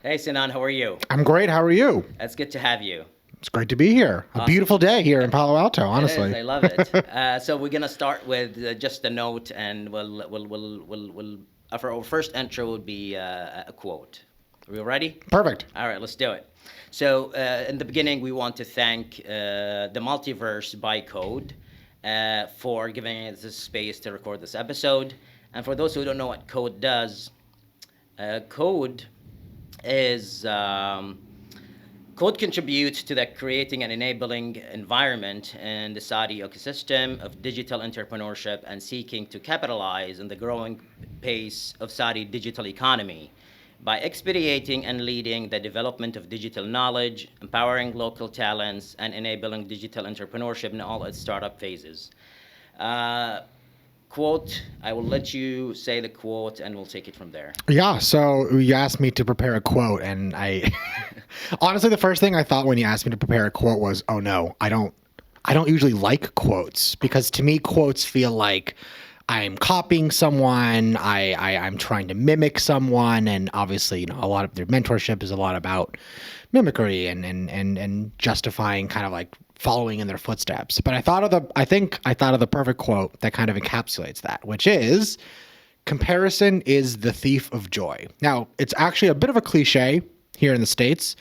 Hey, Sinan, how are you? I'm great. How are you? It's good to have you. It's great to be here. A beautiful day here in Palo Alto, It is. honestly. I love it. So we're gonna start with just a note, and for our first intro would be a quote. Are we ready? Perfect. All right, let's do it. So in the beginning, we want to thank the Multiverse by Code for giving us this space to record this episode. And for those who don't know what Code does, Code is Code contributes to the creating an enabling environment in the Saudi ecosystem of digital entrepreneurship and seeking to capitalize on the growing pace of Saudi digital economy by expediting and leading the development of digital knowledge, empowering local talents, and enabling digital entrepreneurship in all its startup phases. Uh, Quote, I will let you say the quote and we'll take it from there. Yeah, so you asked me to prepare a quote, and I honestly, the first thing I thought when you asked me to prepare a quote was, "Oh no, I don't usually like quotes because to me quotes feel like I'm copying someone, I'm trying to mimic someone, and obviously, a lot of their mentorship is a lot about mimicry and justifying kind of like following in their footsteps. But I think I thought of the perfect quote that kind of encapsulates that, which is comparison is the thief of joy. Now, it's actually a bit of a cliche here in the States,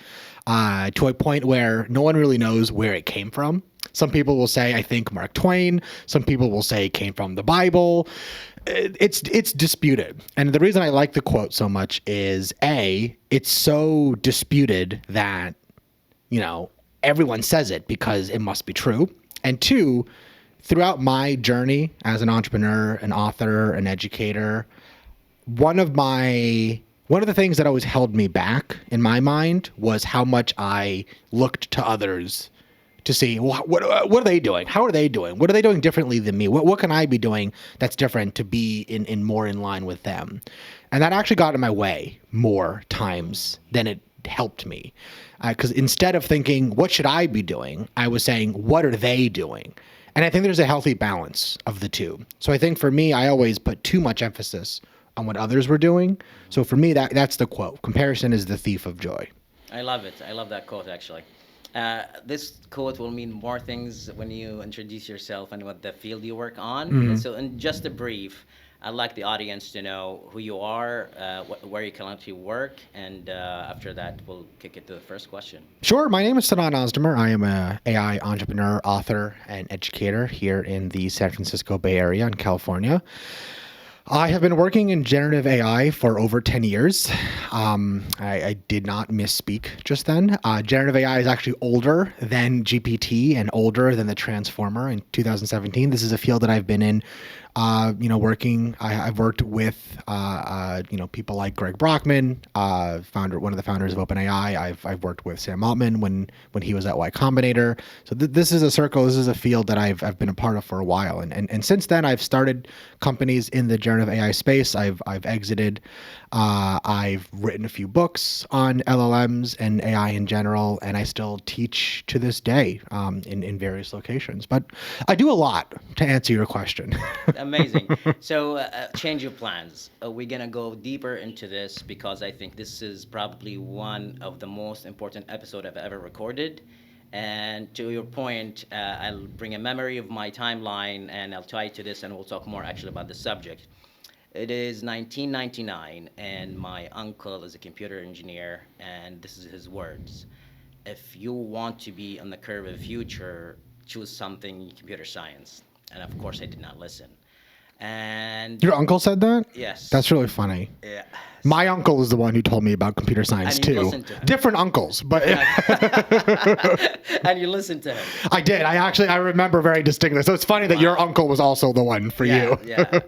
to a point where no one really knows where it came from. Some people will say, I think Mark Twain. Some people will say it came from the Bible. It's disputed. And the reason I like the quote so much is A, it's so disputed that, everyone says it because it must be true. And two, throughout my journey as an entrepreneur, an author, an educator, one of the things that always held me back in my mind was how much I looked to others to see what are they doing? How are they doing? What are they doing differently than me? What can I be doing that's different to be in more in line with them? And that actually got in my way more times than it helped me. Because instead of thinking, what should I be doing? I was saying, what are they doing? And I think there's a healthy balance of the two. So I think for me, I always put too much emphasis on what others were doing. So for me, that's the quote. Comparison is the thief of joy. I love it. I love that quote, actually. This quote will mean more things when you introduce yourself and what the field you work on. Mm-hmm. So, in just a brief, I'd like the audience to know who you are, where you currently work, and after that, we'll kick it to the first question. Sure. My name is Sinan Ozdemir. I am an AI entrepreneur, author, and educator here in the San Francisco Bay Area in California. I have been working in generative AI for over 10 years. I did not misspeak just then. Generative AI is actually older than GPT and older than the Transformer in 2017. This is a field that I've been in, working. I've worked with, people like Greg Brockman, one of the founders of OpenAI. I've worked with Sam Altman when he was at Y Combinator. So this is a circle. This is a field that I've been a part of for a while. And since then, I've started companies in the generative AI space. I've exited. I've written a few books on LLMs and AI in general, and I still teach to this day in various locations. But I do a lot to answer your question. Amazing. So, change of plans. We're going to go deeper into this because I think this is probably one of the most important episodes I've ever recorded. And to your point, I'll bring a memory of my timeline and I'll tie it to this and we'll talk more actually about the subject. It is 1999 and my uncle is a computer engineer and this is his words. If you want to be on the curve of the future, choose something in computer science. And of course, I did not listen. And Your uncle said that? yes, That's really funny. yeah. My uncle is the one who told me about computer science And you too. listened to him. Different uncles, but And you listen to him. I did. I remember very distinctly. So it's funny that your uncle was also the one for you. Yeah.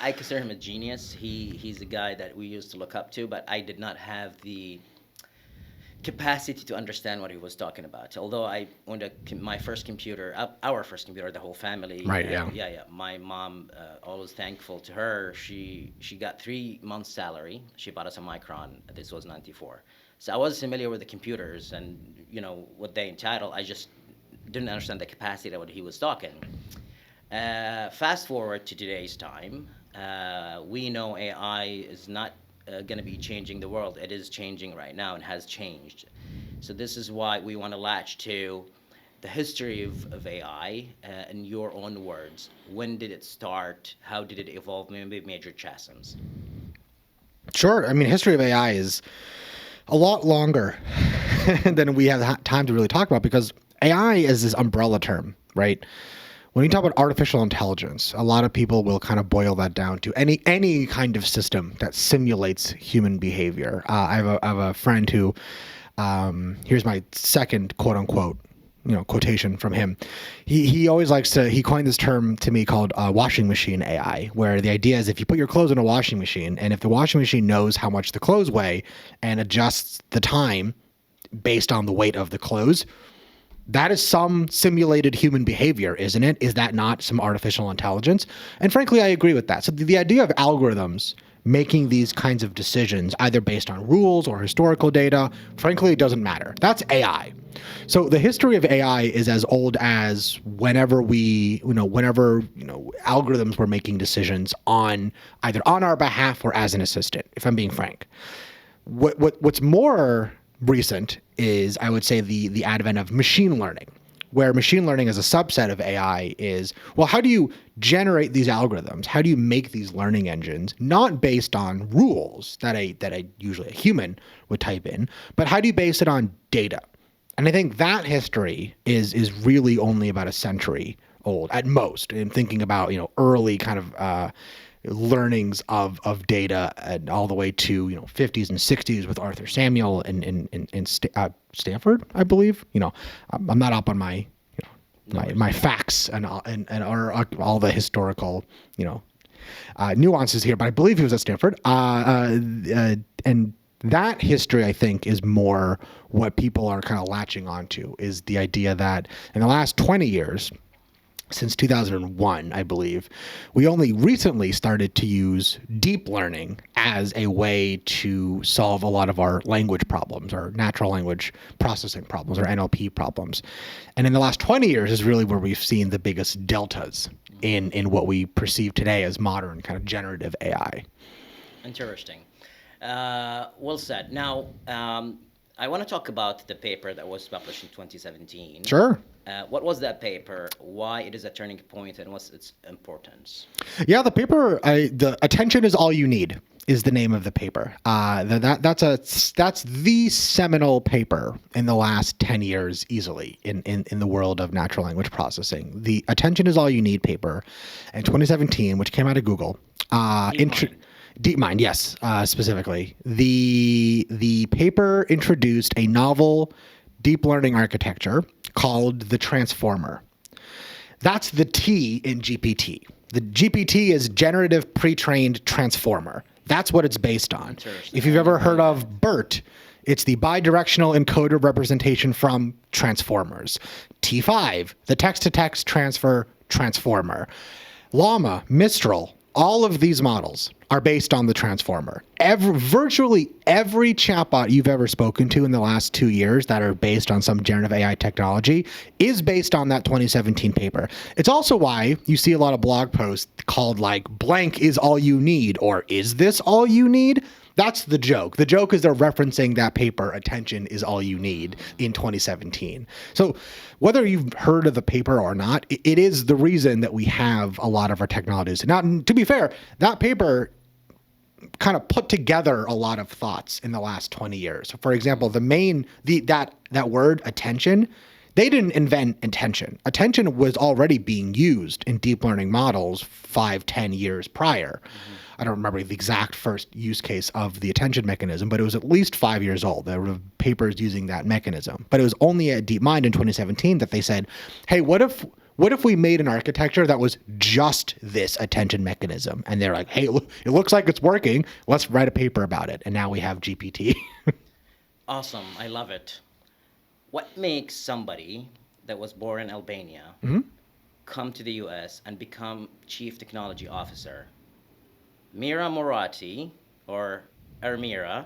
I consider him a genius. He's a guy that we used to look up to, but I did not have the capacity to understand what he was talking about. Although I owned my first computer, our first computer, the whole family. Right. Yeah. Yeah. My mom, always thankful to her. She got 3 months' salary. She bought us a Micron. This was '94. So I was familiar with the computers and what they entitle. I just didn't understand the capacity of what he was talking. Fast forward to today's time, we know AI is not going to be changing the world. It is changing right now and has changed. So this is why we want to latch to the history of AI in your own words. When did it start? How did it evolve? Maybe major chasms. Sure. I mean, history of AI is a lot longer than we have time to really talk about, because AI is this umbrella term, right? When you talk about artificial intelligence, a lot of people will kind of boil that down to any kind of system that simulates human behavior. I have a friend who, here's my second quote unquote, quotation from him. He always likes to, he coined this term to me called washing machine AI, where the idea is if you put your clothes in a washing machine, and if the washing machine knows how much the clothes weigh and adjusts the time based on the weight of the clothes, that is some simulated human behavior, isn't it? Is that not some artificial intelligence? And frankly, I agree with that. So the idea of algorithms making these kinds of decisions, either based on rules or historical data, frankly, it doesn't matter. That's AI. So the history of AI is as old as whenever algorithms were making decisions on either on our behalf or as an assistant, if I'm being frank. What's more recent is, I would say, the advent of machine learning, where machine learning as a subset of AI is, well, how do you generate these algorithms? How do you make these learning engines, not based on rules that usually a human would type in, but how do you base it on data? And I think that history is really only about a century old at most. And thinking about early kind of learnings of data, and all the way to 50s and 60s with Arthur Samuel in Stanford, I believe. I'm not up on my my facts and all the historical nuances here, but I believe he was at Stanford. And that history, I think, is more what people are kind of latching onto, is the idea that in the last 20 years, since 2001, I believe, we only recently started to use deep learning as a way to solve a lot of our language problems, or natural language processing problems, or NLP problems. And in the last 20 years is really where we've seen the biggest deltas in what we perceive today as modern kind of generative AI. Interesting. Well said. Now, I want to talk about the paper that was published in 2017. Sure. What was that paper? Why it is a turning point, and what's its importance? Yeah, the paper, the Attention is All You Need is the name of the paper. That's the seminal paper in the last 10 years easily in the world of natural language processing. The Attention is All You Need paper in 2017, which came out of Google. DeepMind, yes, specifically. The paper introduced a novel deep learning architecture called the transformer. That's the T in GPT. The GPT is generative pre-trained transformer. That's what it's based on. If you've ever heard of BERT, it's the bidirectional encoder representation from transformers. T5, the text-to-text transfer transformer. Llama, Mistral, all of these models are based on the transformer. Virtually every chatbot you've ever spoken to in the last 2 years that are based on some generative AI technology is based on that 2017 paper. It's also why you see a lot of blog posts called like blank is all you need, or is this all you need? That's the joke. The joke is they're referencing that paper, Attention is All You Need, in 2017. So whether you've heard of the paper or not, it is the reason that we have a lot of our technologies. Now, to be fair, that paper kind of put together a lot of thoughts in the last 20 years. So for example, that word attention, they didn't invent attention. Attention was already being used in deep learning models 5-10 years prior. Mm-hmm. I don't remember the exact first use case of the attention mechanism, but it was at least 5 years old. There were papers using that mechanism. But it was only at DeepMind in 2017 that they said, hey, what if we made an architecture that was just this attention mechanism? And they're like, hey, look, it looks like it's working. Let's write a paper about it. And now we have GPT. Awesome. I love it. What makes somebody that was born in Albania come to the US and become chief technology officer? Mira Morati, or Ermira,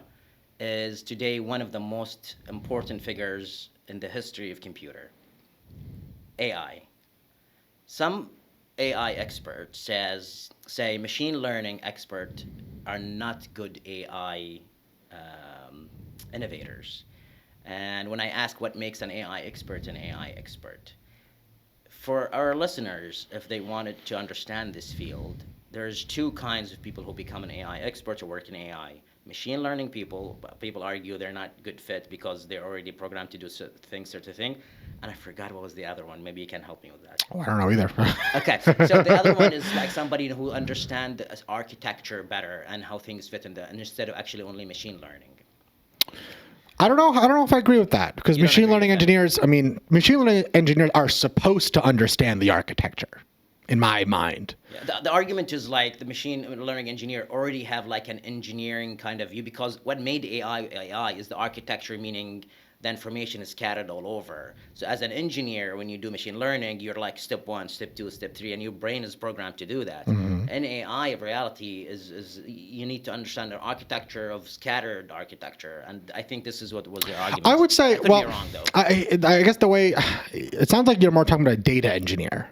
is today one of the most important figures in the history of computer. AI. Some AI experts say machine learning expert are not good AI innovators. And when I ask what makes an AI expert an AI expert, for our listeners, if they wanted to understand this field, there's two kinds of people who become an AI expert or work in AI. Machine learning people, people argue they're not good fit because they're already programmed to do certain thing. And I forgot what was the other one. Maybe you can help me with that. Oh, I don't know either. Okay, so the other one is like somebody who understands the architecture better and how things fit in and instead of actually only machine learning. I don't know. I don't know if I agree with that because You don't machine agree learning with that? engineers. I mean, machine learning engineers are supposed to understand the architecture, in my mind. Yeah, the argument is like the machine learning engineer already have like an engineering kind of view because what made AI is the architecture, meaning the information is scattered all over. So as an engineer, when you do machine learning, you're like step one, step two, step three, and your brain is programmed to do that. And AI of reality is you need to understand the architecture of scattered architecture, and I think this is what was the argument. I would say, I could well, be wrong though. I guess the way it sounds like you're more talking about a data engineer,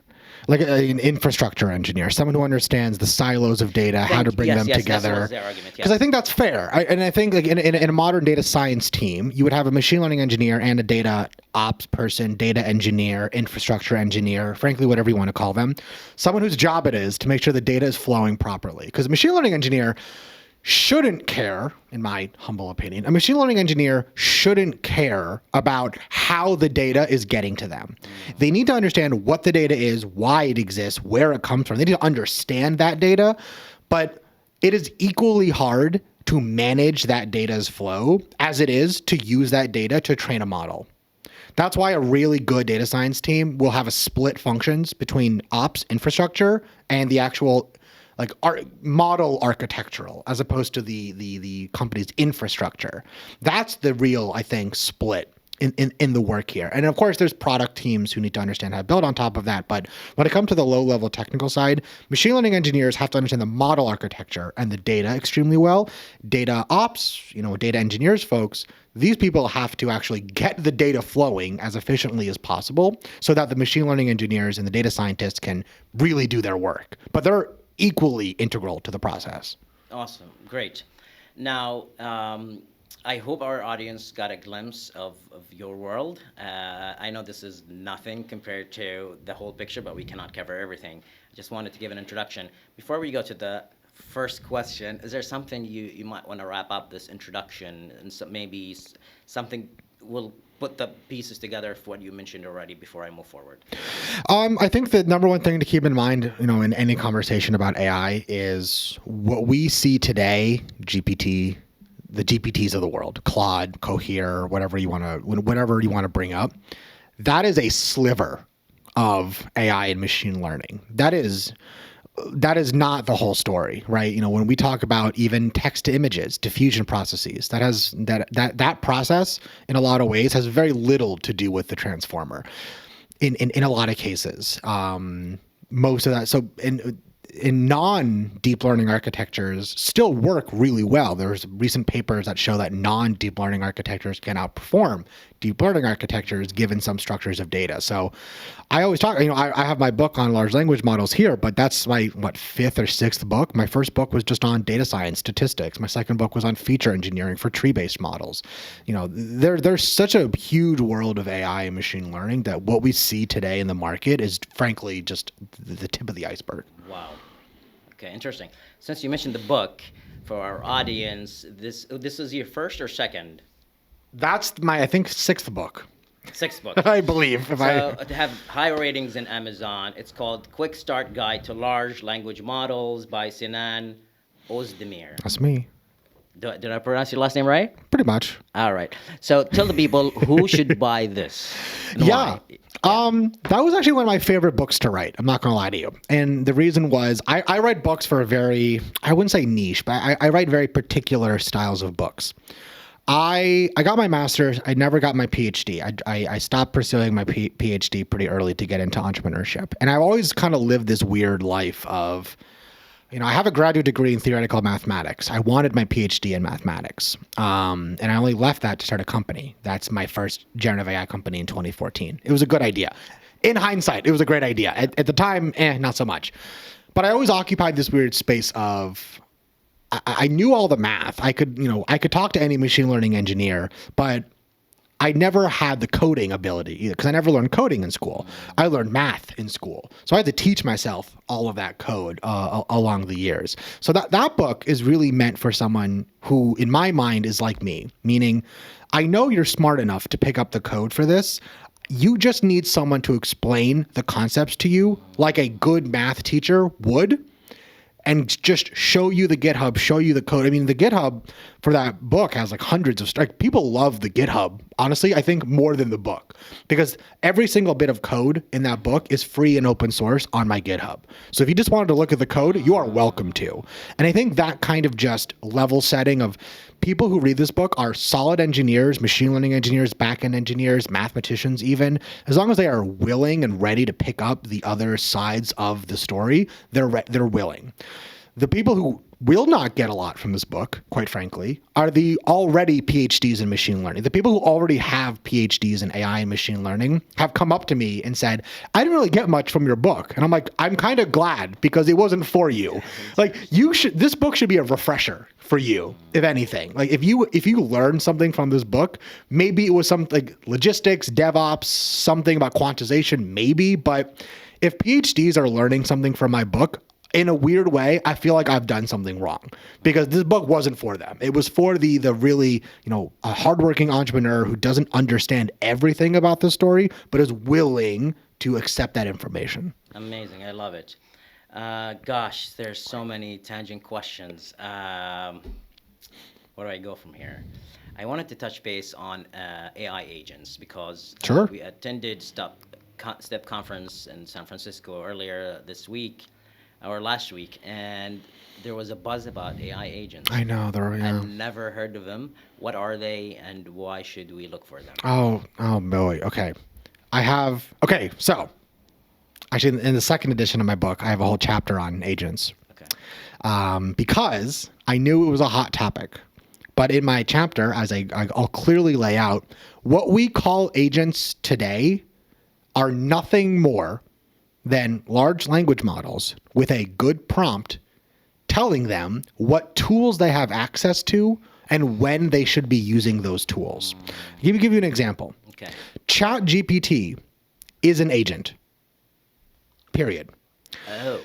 like an infrastructure engineer, someone who understands the silos of data, how to bring them together. That was their argument. Because I think that's fair. And I think like in a modern data science team, you would have a machine learning engineer and a data ops person, data engineer, infrastructure engineer, frankly, whatever you want to call them. Someone whose job it is to make sure the data is flowing properly. Because a machine learning engineer shouldn't care, in my humble opinion, a machine learning engineer shouldn't care about how the data is getting to them. They need to understand what the data is, why it exists, where it comes from. They need to understand that data, but it is equally hard to manage that data's flow as it is to use that data to train a model. That's why a really good data science team will have a split functions between ops, infrastructure, and the actual like model architectural as opposed to the company's infrastructure. That's the real, I think, split in the work here. And of course, there's product teams who need to understand how to build on top of that. But when it comes to the low-level technical side, machine learning engineers have to understand the model architecture and the data extremely well. Data ops, data engineers folks, these people have to actually get the data flowing as efficiently as possible so that the machine learning engineers and the data scientists can really do their work. But they're equally integral to the process. Awesome. Great. Now, I hope our audience got a glimpse of your world. I know this is nothing compared to the whole picture, but we cannot cover everything. I just wanted to give an introduction. Before we go to the first question, is there something you might want to wrap up this introduction and maybe something will put the pieces together for what you mentioned already before I move forward? I think the number one thing to keep in mind, in any conversation about AI is what we see today, GPT, the GPTs of the world, Claude, Cohere, whatever you want to bring up. That is a sliver of AI and machine learning. That is not the whole story, right? When we talk about even text to images, diffusion processes, that process in a lot of ways has very little to do with the transformer. In a lot of cases, most of that. So in non-deep learning architectures still work really well. There's recent papers that show that non-deep learning architectures can outperform deep learning architectures given some structures of data. So I always talk, I have my book on large language models here, but that's my, fifth or sixth book. My first book was just on data science statistics. My second book was on feature engineering for tree-based models. There's such a huge world of AI and machine learning that what we see today in the market is frankly just the tip of the iceberg. Wow. Okay, interesting. Since you mentioned the book, for our audience, this is your first or second? That's my, I think, sixth book. Sixth book. I believe. To have high ratings in Amazon, it's called Quick Start Guide to Large Language Models by Sinan Ozdemir. That's me. Did I pronounce your last name right? Pretty much. All right. So tell the people who should buy this. Yeah. That was actually one of my favorite books to write. I'm not going to lie to you. And the reason was I write books for a very, I wouldn't say niche, but I write very particular styles of books. I got my master's. I never got my PhD. I stopped pursuing my PhD pretty early to get into entrepreneurship. And I've always kind of lived this weird life of, I have a graduate degree in theoretical mathematics. I wanted my PhD in mathematics. And I only left that to start a company. That's my first generative AI company in 2014. It was a good idea. In hindsight, it was a great idea. At the time, not so much. But I always occupied this weird space of I knew all the math. I could talk to any machine learning engineer, but I never had the coding ability either because I never learned coding in school. I learned math in school. So I had to teach myself all of that code along the years. So that book is really meant for someone who, in my mind, is like me, meaning I know you're smart enough to pick up the code for this. You just need someone to explain the concepts to you like a good math teacher would, and just show you the GitHub, show you the code. I mean, the GitHub for that book has like hundreds of, like, people love the GitHub. Honestly, I think more than the book, because every single bit of code in that book is free and open source on my GitHub. So if you just wanted to look at the code, you are welcome to. And I think that kind of just level setting of people who read this book are solid engineers, machine learning engineers, backend engineers, mathematicians even. As long as they are willing and ready to pick up the other sides of the story, they're willing. The people who will not get a lot from this book, quite frankly, are the already PhDs in machine learning. The people who already have PhDs in AI and machine learning have come up to me and said, I didn't really get much from your book. And I'm like, I'm kind of glad, because it wasn't for you. Like, this book should be a refresher for you, if anything. Like, if you learn something from this book, maybe it was something like logistics, DevOps, something about quantization, maybe. But if PhDs are learning something from my book, in a weird way, I feel like I've done something wrong, because this book wasn't for them. It was for the really, a hardworking entrepreneur who doesn't understand everything about the story, but is willing to accept that information. Amazing. I love it. Gosh, there's so many tangent questions. Where do I go from here? I wanted to touch base on AI agents, because Sure. We attended STEP conference in San Francisco earlier this week, or last week, and there was a buzz about AI agents. I know, I've never heard of them. What are they, and why should we look for them? Oh boy. Okay. So actually, in the second edition of my book, I have a whole chapter on agents. Okay. Because I knew it was a hot topic. But in my chapter, as I'll clearly lay out, what we call agents today are nothing more than large language models with a good prompt telling them what tools they have access to and when they should be using those tools. Let me give you an example. Okay. ChatGPT is an agent. Period. Oh.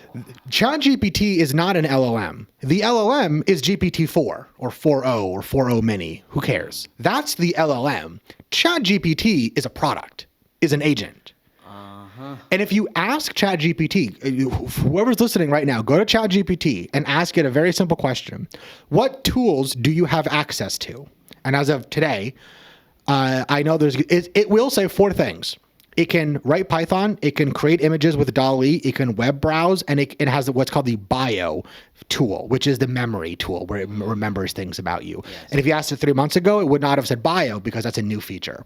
ChatGPT is not an LLM. The LLM is GPT-4 or 4.0 or 4.0 mini. Who cares? That's the LLM. ChatGPT is a product, is an agent. And if you ask ChatGPT, whoever's listening right now, go to ChatGPT and ask it a very simple question. What tools do you have access to? And as of today, I know it will say 4 things. It can write Python, it can create images with DALL-E, it can web browse, and it has what's called the bio tool, which is the memory tool where it remembers things about you. Yes. And if you asked it 3 months ago, it would not have said bio, because that's a new feature.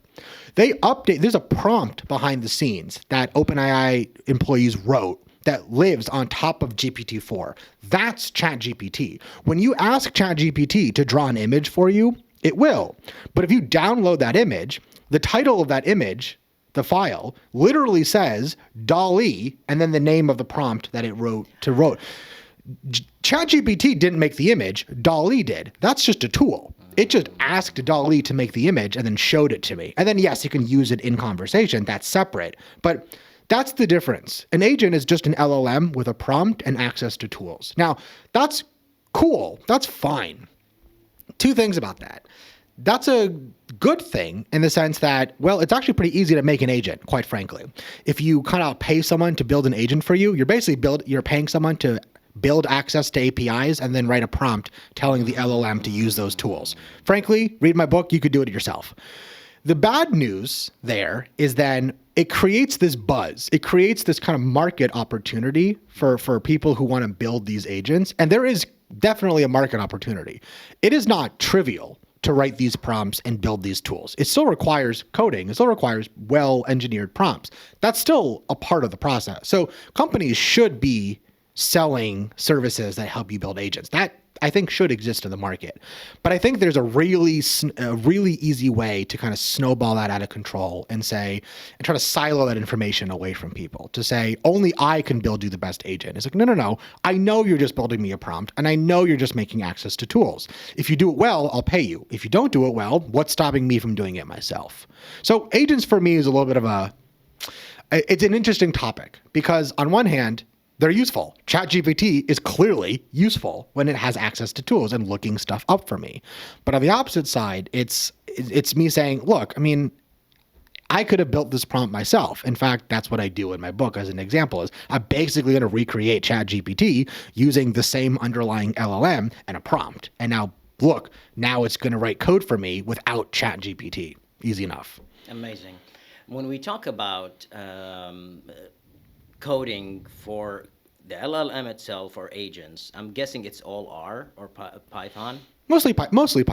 There's a prompt behind the scenes that OpenAI employees wrote that lives on top of GPT-4. That's ChatGPT. When you ask ChatGPT to draw an image for you, it will. But if you download that image, the title of that image, the file, literally says DALL-E and then the name of the prompt that it wrote. ChatGPT didn't make the image, DALL-E did. That's just a tool. It just asked DALL-E to make the image and then showed it to me. And then, yes, you can use it in conversation. That's separate. But that's the difference. An agent is just an LLM with a prompt and access to tools. Now, that's cool. That's fine. 2 things about that. That's a good thing in the sense that, well, it's actually pretty easy to make an agent, quite frankly. If you kind of pay someone to build an agent for you, you're paying someone to build access to APIs and then write a prompt telling the LLM to use those tools. Frankly, read my book, you could do it yourself. The bad news there is then it creates this buzz. It creates this kind of market opportunity for people who want to build these agents. And there is definitely a market opportunity. It is not trivial to write these prompts and build these tools. It still requires coding. It still requires well-engineered prompts. That's still a part of the process. So companies should be selling services that help you build agents. That I think should exist in the market. But I think there's a really easy way to kind of snowball that out of control and try to silo that information away from people, to say, only I can build you the best agent. It's like, no. I know you're just building me a prompt, and I know you're just making access to tools. If you do it well, I'll pay you. If you don't do it well, what's stopping me from doing it myself? So agents for me is a little bit of it's an interesting topic, because on one hand, they're useful. ChatGPT is clearly useful when it has access to tools and looking stuff up for me. But on the opposite side, it's me saying, look, I mean, I could have built this prompt myself. In fact, that's what I do in my book as an example. Is I'm basically going to recreate ChatGPT using the same underlying LLM and a prompt. And now, look, now it's going to write code for me without ChatGPT. Easy enough. Amazing. When we talk about coding for the LLM itself or agents, I'm guessing it's all R or Python? Mostly Python. Mostly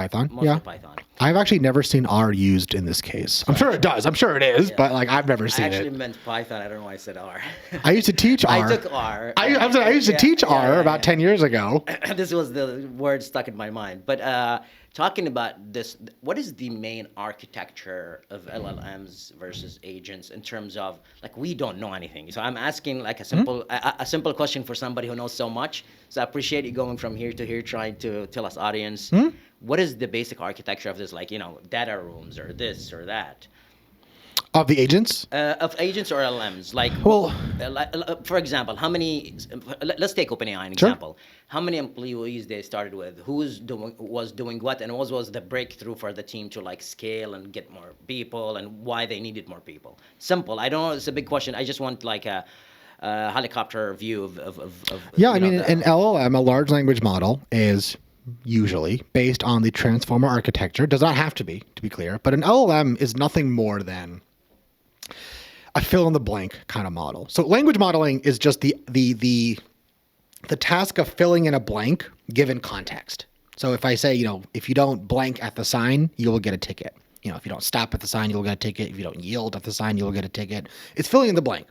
Yeah. Python. I've actually never seen R used in this case. I'm sure it does. I'm sure it is, but like I've never seen I actually it. meant Python. I don't know why I said R. I used to teach R. I took R. I used to teach R about 10 years ago. This was the word stuck in my mind. But talking about this, what is the main architecture of LLMs versus agents in terms of, like, we don't know anything. So I'm asking like a simple question for somebody who knows so much. So I appreciate you going from here to here, trying to tell us audience, what is the basic architecture of this, like, data rooms or this or that? Of the agents? Of agents or LLMs, like, for example, how many? Let's take OpenAI an example. How many employees they started with? Was doing what, and what was the breakthrough for the team to like scale and get more people, and why they needed more people? Simple. I don't know. It's a big question. I just want like a helicopter view of yeah, I mean, an LLM, a large language model, is usually based on the transformer architecture. Does not have to be clear, but an LLM is nothing more than a fill-in-the-blank kind of model. So language modeling is just the task of filling in a blank given context. So if I say, if you don't blank at the sign, you will get a ticket. If you don't stop at the sign, you'll get a ticket. If you don't yield at the sign, you'll get a ticket. It's filling in the blank.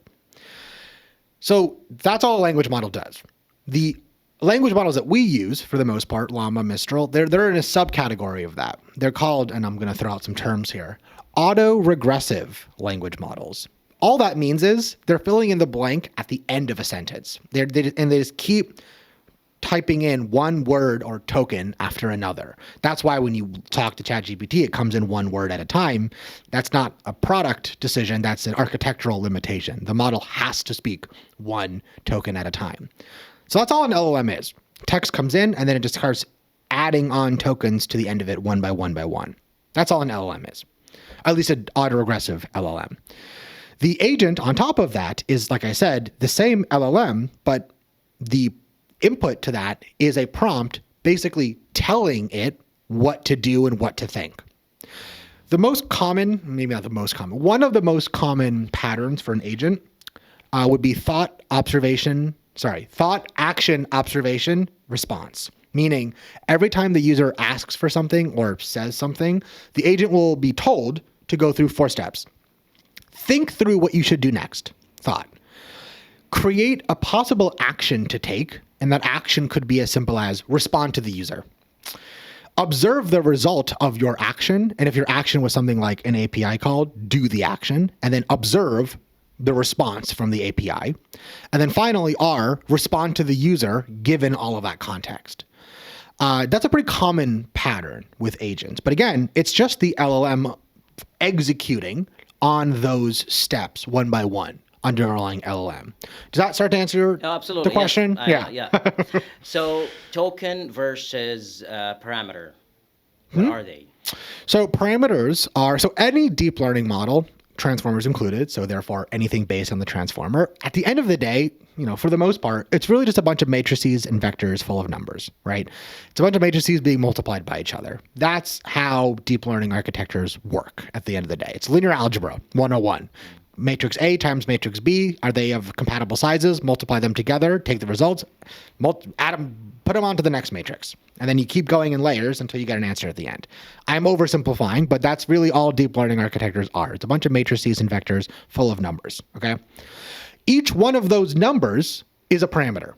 So that's all a language model does. The language models that we use, for the most part, Llama, Mistral, they're in a subcategory of that. They're called, and I'm going to throw out some terms here, auto-regressive language models. All that means is they're filling in the blank at the end of a sentence. They just keep typing in one word or token after another. That's why when you talk to ChatGPT, it comes in one word at a time. That's not a product decision. That's an architectural limitation. The model has to speak one token at a time. So that's all an LLM is. Text comes in, and then it just starts adding on tokens to the end of it one by one by one. That's all an LLM is, at least an autoregressive LLM. The agent on top of that is, like I said, the same LLM, but the input to that is a prompt basically telling it what to do and what to think. The most common, maybe not the most common, one of the most common patterns for an agent would be thought, action, observation, response. Meaning every time the user asks for something or says something, the agent will be told to go through 4 steps. Think through what you should do next. Thought. Create a possible action to take, and that action could be as simple as respond to the user. Observe the result of your action, and if your action was something like an API call, do the action, and then observe the response from the API. And then finally, respond to the user given all of that context. That's a pretty common pattern with agents. But again, it's just the LLM executing on those steps one by one, underlying LLM. Does that start to answer absolutely, the question? Yes. Yeah. So token versus parameter. What are they? So parameters are, any deep learning model, transformers included, so therefore anything based on the transformer, at the end of the day, for the most part, it's really just a bunch of matrices and vectors full of numbers, right? It's a bunch of matrices being multiplied by each other. That's how deep learning architectures work at the end of the day. It's linear algebra 101. Matrix A times matrix B, are they of compatible sizes? Multiply them together, take the results, add them, put them onto the next matrix. And then you keep going in layers until you get an answer at the end. I'm oversimplifying, but that's really all deep learning architectures are. It's a bunch of matrices and vectors full of numbers, okay? Each one of those numbers is a parameter.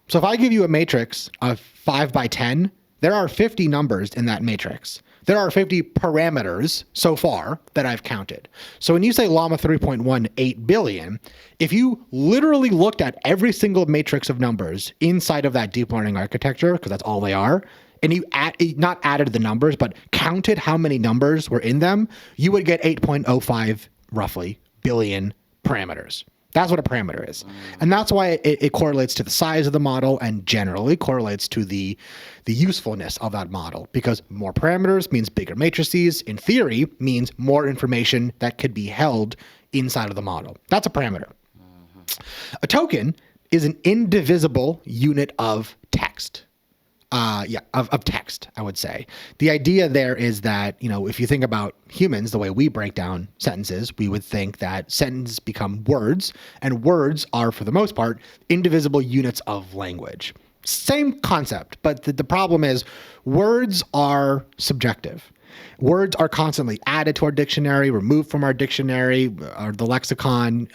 So if I give you a matrix of 5 by 10, there are 50 numbers in that matrix. There are 50 parameters so far that I've counted. So when you say llama 3.18 billion, if you literally looked at every single matrix of numbers inside of that deep learning architecture, because that's all they are, and you not added the numbers, but counted how many numbers were in them, you would get 8.05 roughly billion parameters. That's what a parameter is. And that's why it correlates to the size of the model and generally correlates to the usefulness of that model, because more parameters means bigger matrices, in theory means more information that could be held inside of the model. That's a parameter. A token is an indivisible unit of text. Of text, I would say. The idea there is that, if you think about humans, the way we break down sentences, we would think that sentences become words, and words are, for the most part, indivisible units of language. Same concept, but the problem is words are subjective. Words are constantly added to our dictionary, removed from our dictionary, or the lexicon.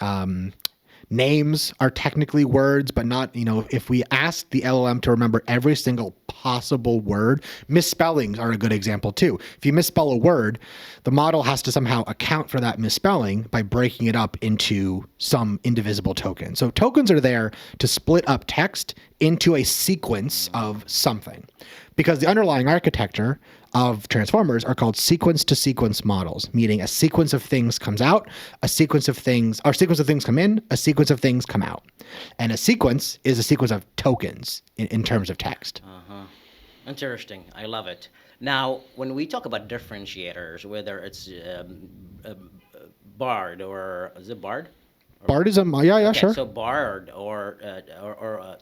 Names are technically words, but not, if we ask the LLM to remember every single possible word, misspellings are a good example too. If you misspell a word, the model has to somehow account for that misspelling by breaking it up into some indivisible token. So tokens are there to split up text into a sequence of something, because the underlying architecture of transformers are called sequence-to-sequence models, meaning a sequence of things comes out, a sequence of things come in, a sequence of things come out. And a sequence is a sequence of tokens in terms of text. Interesting. I love it. Now, when we talk about differentiators, whether it's Bard or is it Bard? Bard is sure. So Bard or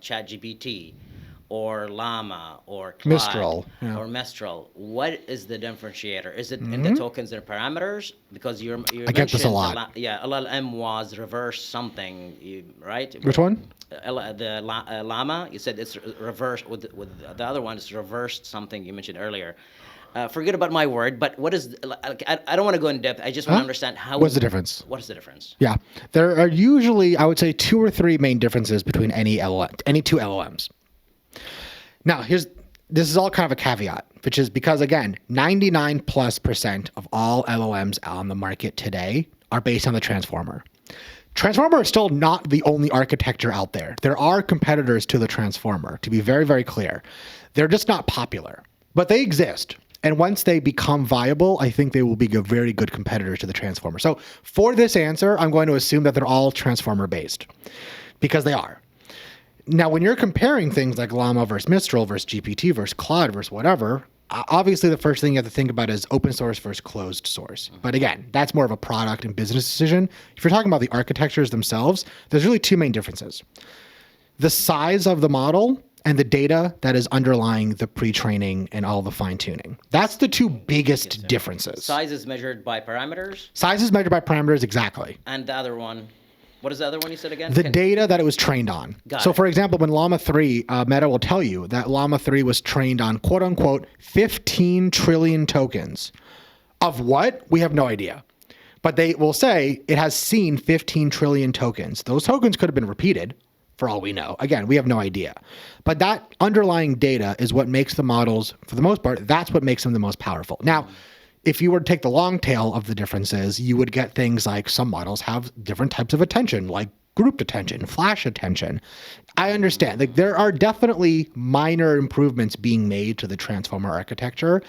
ChatGPT or Llama or Claude Mistral, or Mistral, what is the differentiator? Is it in the tokens and parameters? Because you I get this a lot. LLM was reverse something, right? Which one? Llama, you said it's reversed with the other one is reversed something you mentioned earlier. Forget about my word, but what is, I don't want to go in depth. I just want to understand what's the difference? What is the difference? Yeah, there are usually, I would say, 2 or 3 main differences between any two LLMs. Now, this is all kind of a caveat, which is because, again, 99+% of all LLMs on the market today are based on the transformer. Transformer is still not the only architecture out there. There are competitors to the transformer, to be very, very clear. They're just not popular, but they exist. And once they become viable, I think they will be very good competitors to the transformer. So for this answer, I'm going to assume that they're all transformer based, because they are. Now, when you're comparing things like Llama versus Mistral versus GPT versus Claude versus whatever, obviously the first thing you have to think about is open source versus closed source. But again, that's more of a product and business decision. If you're talking about the architectures themselves, there's really 2 main differences. The size of the model and the data that is underlying the pre-training and all the fine-tuning. That's the 2 biggest differences. Size is measured by parameters? Size is measured by parameters, exactly. And the other one? What is the other one you said again? The data that it was trained on. So for example, when Llama 3, Meta will tell you that Llama 3 was trained on quote unquote 15 trillion tokens. Of what? We have no idea. But they will say it has seen 15 trillion tokens. Those tokens could have been repeated for all we know. Again, we have no idea. But that underlying data is what makes the models, for the most part, that's what makes them the most powerful. Now, if you were to take the long tail of the differences, you would get things like some models have different types of attention, like grouped attention, flash attention. I understand. Like, there are definitely minor improvements being made to the transformer architecture.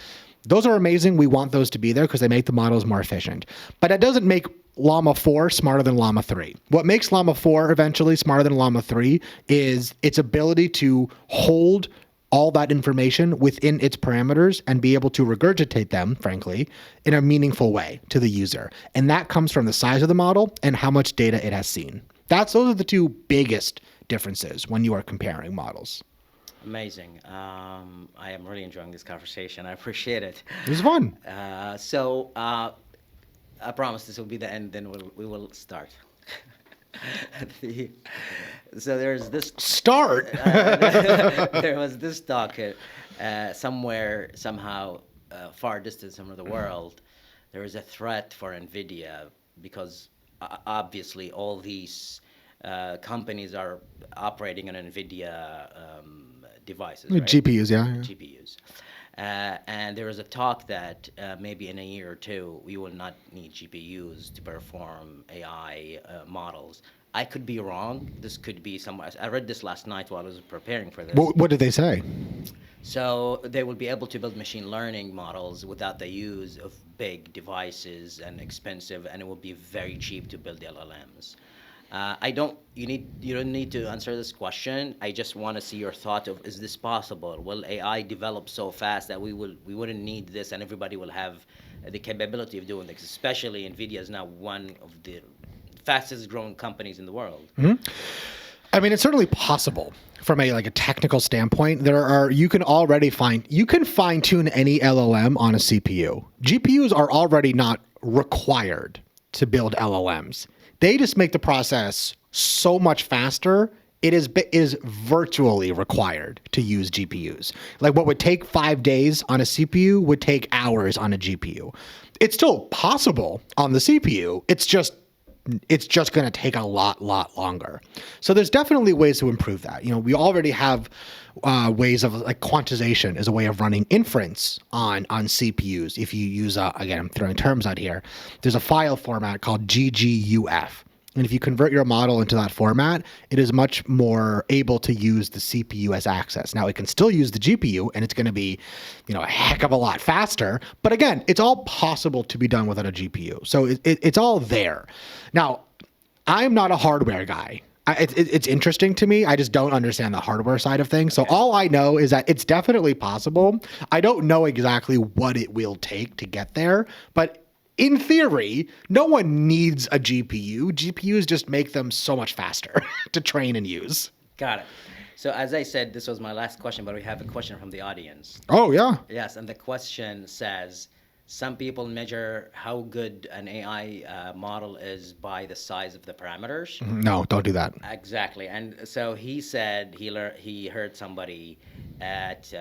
Those are amazing. We want those to be there because they make the models more efficient. But that doesn't make Llama 4 smarter than Llama 3. What makes Llama 4 eventually smarter than Llama 3 is its ability to hold all that information within its parameters and be able to regurgitate them, frankly, in a meaningful way to the user. And that comes from the size of the model and how much data it has seen. Those are the 2 biggest differences when you are comparing models. Amazing. I am really enjoying this conversation. I appreciate it. It was fun. I promise this will be the end, then we will start. So there's this start. There was this talk somewhere, somehow, far distance from the world. There is a threat for NVIDIA because obviously all these companies are operating on NVIDIA devices, right? GPUs, yeah. GPUs. And there is a talk that maybe in a year or two, we will not need GPUs to perform AI models. I could be wrong. This could be somewhere. I read this last night while I was preparing for this. What did they say? So they will be able to build machine learning models without the use of big devices and expensive, and it will be very cheap to build LLMs. You don't need to answer this question. I just want to see your thought of, is this possible? Will AI develop so fast that we wouldn't need this and everybody will have the capability of doing this? Especially NVIDIA is now one of the fastest growing companies in the world. Mm-hmm. I mean, it's certainly possible from a technical standpoint. You can fine tune any LLM on a CPU. GPUs are already not required to build LLMs. They just make the process so much faster. It is virtually required to use GPUs. Like what would take 5 days on a CPU would take hours on a GPU. It's still possible on the CPU. It's just going to take a lot longer. So there's definitely ways to improve that. We already have ways of quantization as a way of running inference on CPUs. If you use, again, I'm throwing terms out here, there's a file format called GGUF. And if you convert your model into that format, it is much more able to use the CPU as access. Now, it can still use the GPU, and it's going to be, a heck of a lot faster. But again, it's all possible to be done without a GPU. So it's all there. Now, I'm not a hardware guy. It's interesting to me. I just don't understand the hardware side of things. So all I know is that it's definitely possible. I don't know exactly what it will take to get there, but in theory, no one needs a GPU. GPUs just make them so much faster to train and use. Got it. So as I said, this was my last question, but we have a question from the audience. Oh, yeah. Yes, and the question says, some people measure how good an AI model is by the size of the parameters. No, don't do that. Exactly. And so he said he heard somebody at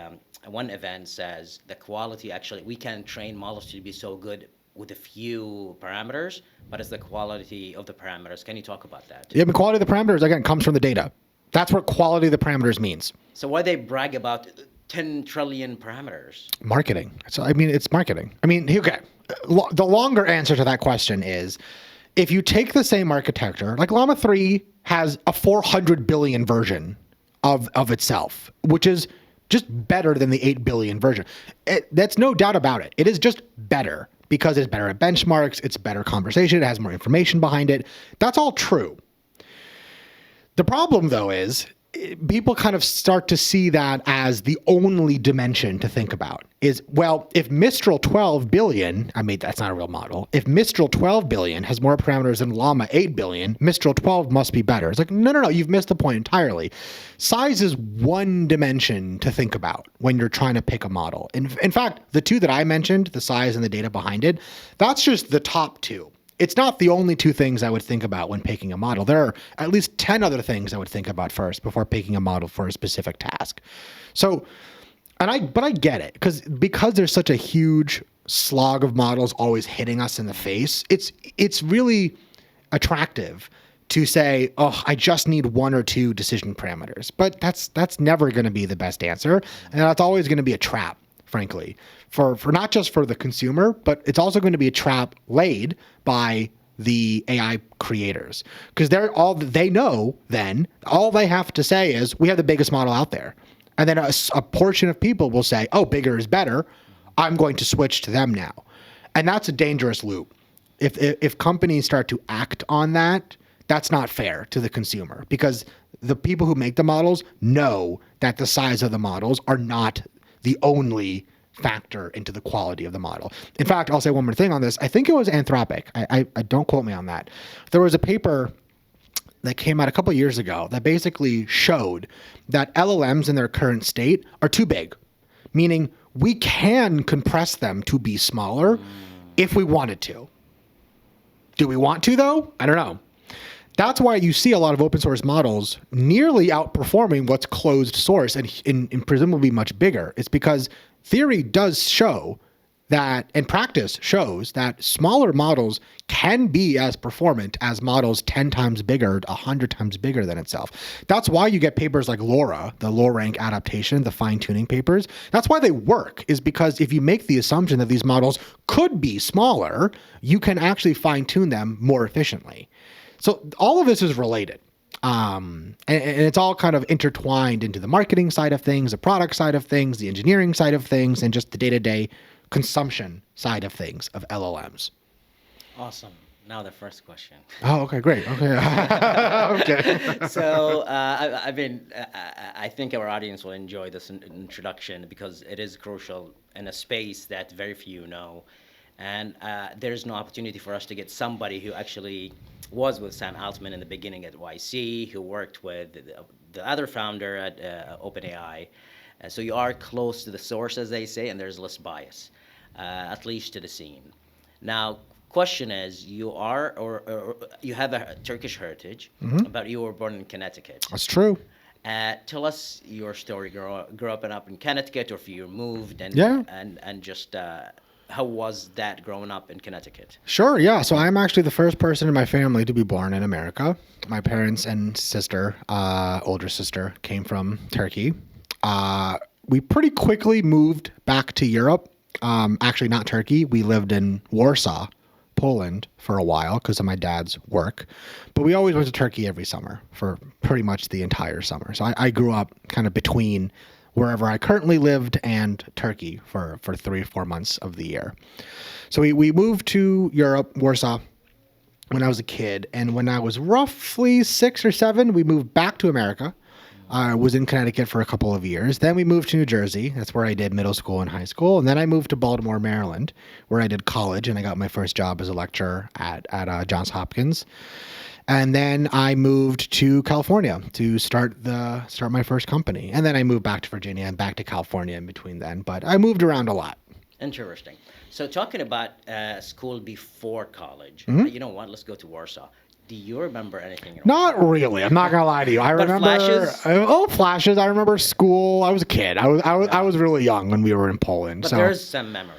one event says the quality, actually, we can train models to be so good with a few parameters, but it's the quality of the parameters. Can you talk about that? Yeah, but quality of the parameters, again, comes from the data. That's what quality of the parameters means. So why they brag about 10 trillion parameters? Marketing. So, it's marketing. Okay. The longer answer to that question is, if you take the same architecture, like Llama 3 has a 400 billion version of itself, which is just better than the 8 billion version. That's no doubt about it. It is just better because it's better at benchmarks, it's better conversation, it has more information behind it. That's all true. The problem, though, is people kind of start to see that as the only dimension to think about. If Mistral 12 billion, that's not a real model. If Mistral 12 billion has more parameters than Llama 8 billion, Mistral 12 must be better. It's like, no, you've missed the point entirely. Size is one dimension to think about when you're trying to pick a model. In fact, the two that I mentioned, the size and the data behind it, that's just the top two. It's not the only two things I would think about when picking a model. There are at least 10 other things I would think about first before picking a model for a specific task. So, but I get it because there's such a huge slog of models always hitting us in the face. It's really attractive to say, oh, I just need one or two decision parameters. But that's never going to be the best answer, and that's always going to be a trap, frankly, for not just for the consumer, but it's also going to be a trap laid by the AI creators, because all they have to say is, we have the biggest model out there. And then a portion of people will say, oh, bigger is better. I'm going to switch to them now. And that's a dangerous loop. If companies start to act on that, that's not fair to the consumer, because the people who make the models know that the size of the models are not the only factor into the quality of the model. In fact, I'll say one more thing on this. I think it was Anthropic. I don't quote me on that. There was a paper that came out a couple of years ago that basically showed that LLMs in their current state are too big, meaning we can compress them to be smaller if we wanted to. Do we want to, though? I don't know. That's why you see a lot of open source models nearly outperforming what's closed source and presumably much bigger. It's because theory does show that, and practice shows that smaller models can be as performant as models 10 times bigger, 100 times bigger than itself. That's why you get papers like LoRa, the low rank adaptation, the fine tuning papers. That's why they work, is because if you make the assumption that these models could be smaller, you can actually fine tune them more efficiently. So all of this is related. And it's all kind of intertwined into the marketing side of things, the product side of things, the engineering side of things, and just the day-to-day consumption side of things of LLMs. Awesome. Now the first question. Oh, okay, great. Okay. Okay. So, I think our audience will enjoy this introduction because it is crucial in a space that very few know. And there's no opportunity for us to get somebody who actually was with Sam Altman in the beginning at YC, who worked with the other founder at OpenAI. So you are close to the source, as they say, and there's less bias, at least to the scene. Now, question is, you are, or you have a Turkish heritage, but you were born in Connecticut. That's true. Tell us your story. Grow up in Connecticut, or if you moved, and just how was that growing up in Connecticut? Sure, yeah. So I'm actually the first person in my family to be born in America. My parents and sister, older sister, came from Turkey. We pretty quickly moved back to Europe. Actually, not Turkey. We lived in Warsaw, Poland for a while because of my dad's work. But we always went to Turkey every summer for pretty much the entire summer. So I grew up kind of between wherever I currently lived and Turkey for 3 or 4 months of the year. So we moved to Europe, Warsaw, when I was a kid. And when I was roughly 6 or 7, we moved back to America. I was in Connecticut for a couple of years. Then we moved to New Jersey. That's where I did middle school and high school. And then I moved to Baltimore, Maryland, where I did college. And I got my first job as a lecturer at Johns Hopkins. And then I moved to California to start my first company. And then I moved back to Virginia and back to California in between then. But I moved around a lot. Interesting. So talking about school before college, you know what? Let's go to Warsaw. Do you remember anything at all? Not really. I'm not gonna lie to you. I remember flashes? Flashes. I remember school. I was a kid. I was really young when we were in Poland. But so there's some memories.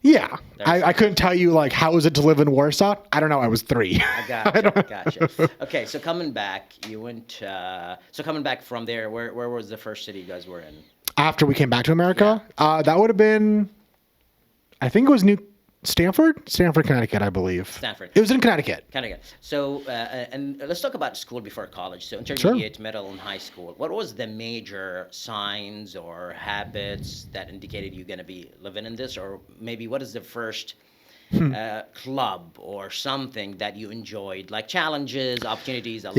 Yeah, I couldn't tell you like how was it to live in Warsaw. I don't know. I was 3. Gotcha. Okay, so coming back, you went. So coming back from there, where was the first city you guys were in? After we came back to America, that would have been, I think it was Stanford, Connecticut, I believe. Stanford. It was in Connecticut. So, and let's talk about school before college. So intermediate, middle, and high school. What was the major signs or habits that indicated you're going to be living in this? Or maybe what is the first club or something that you enjoyed, like challenges, opportunities? I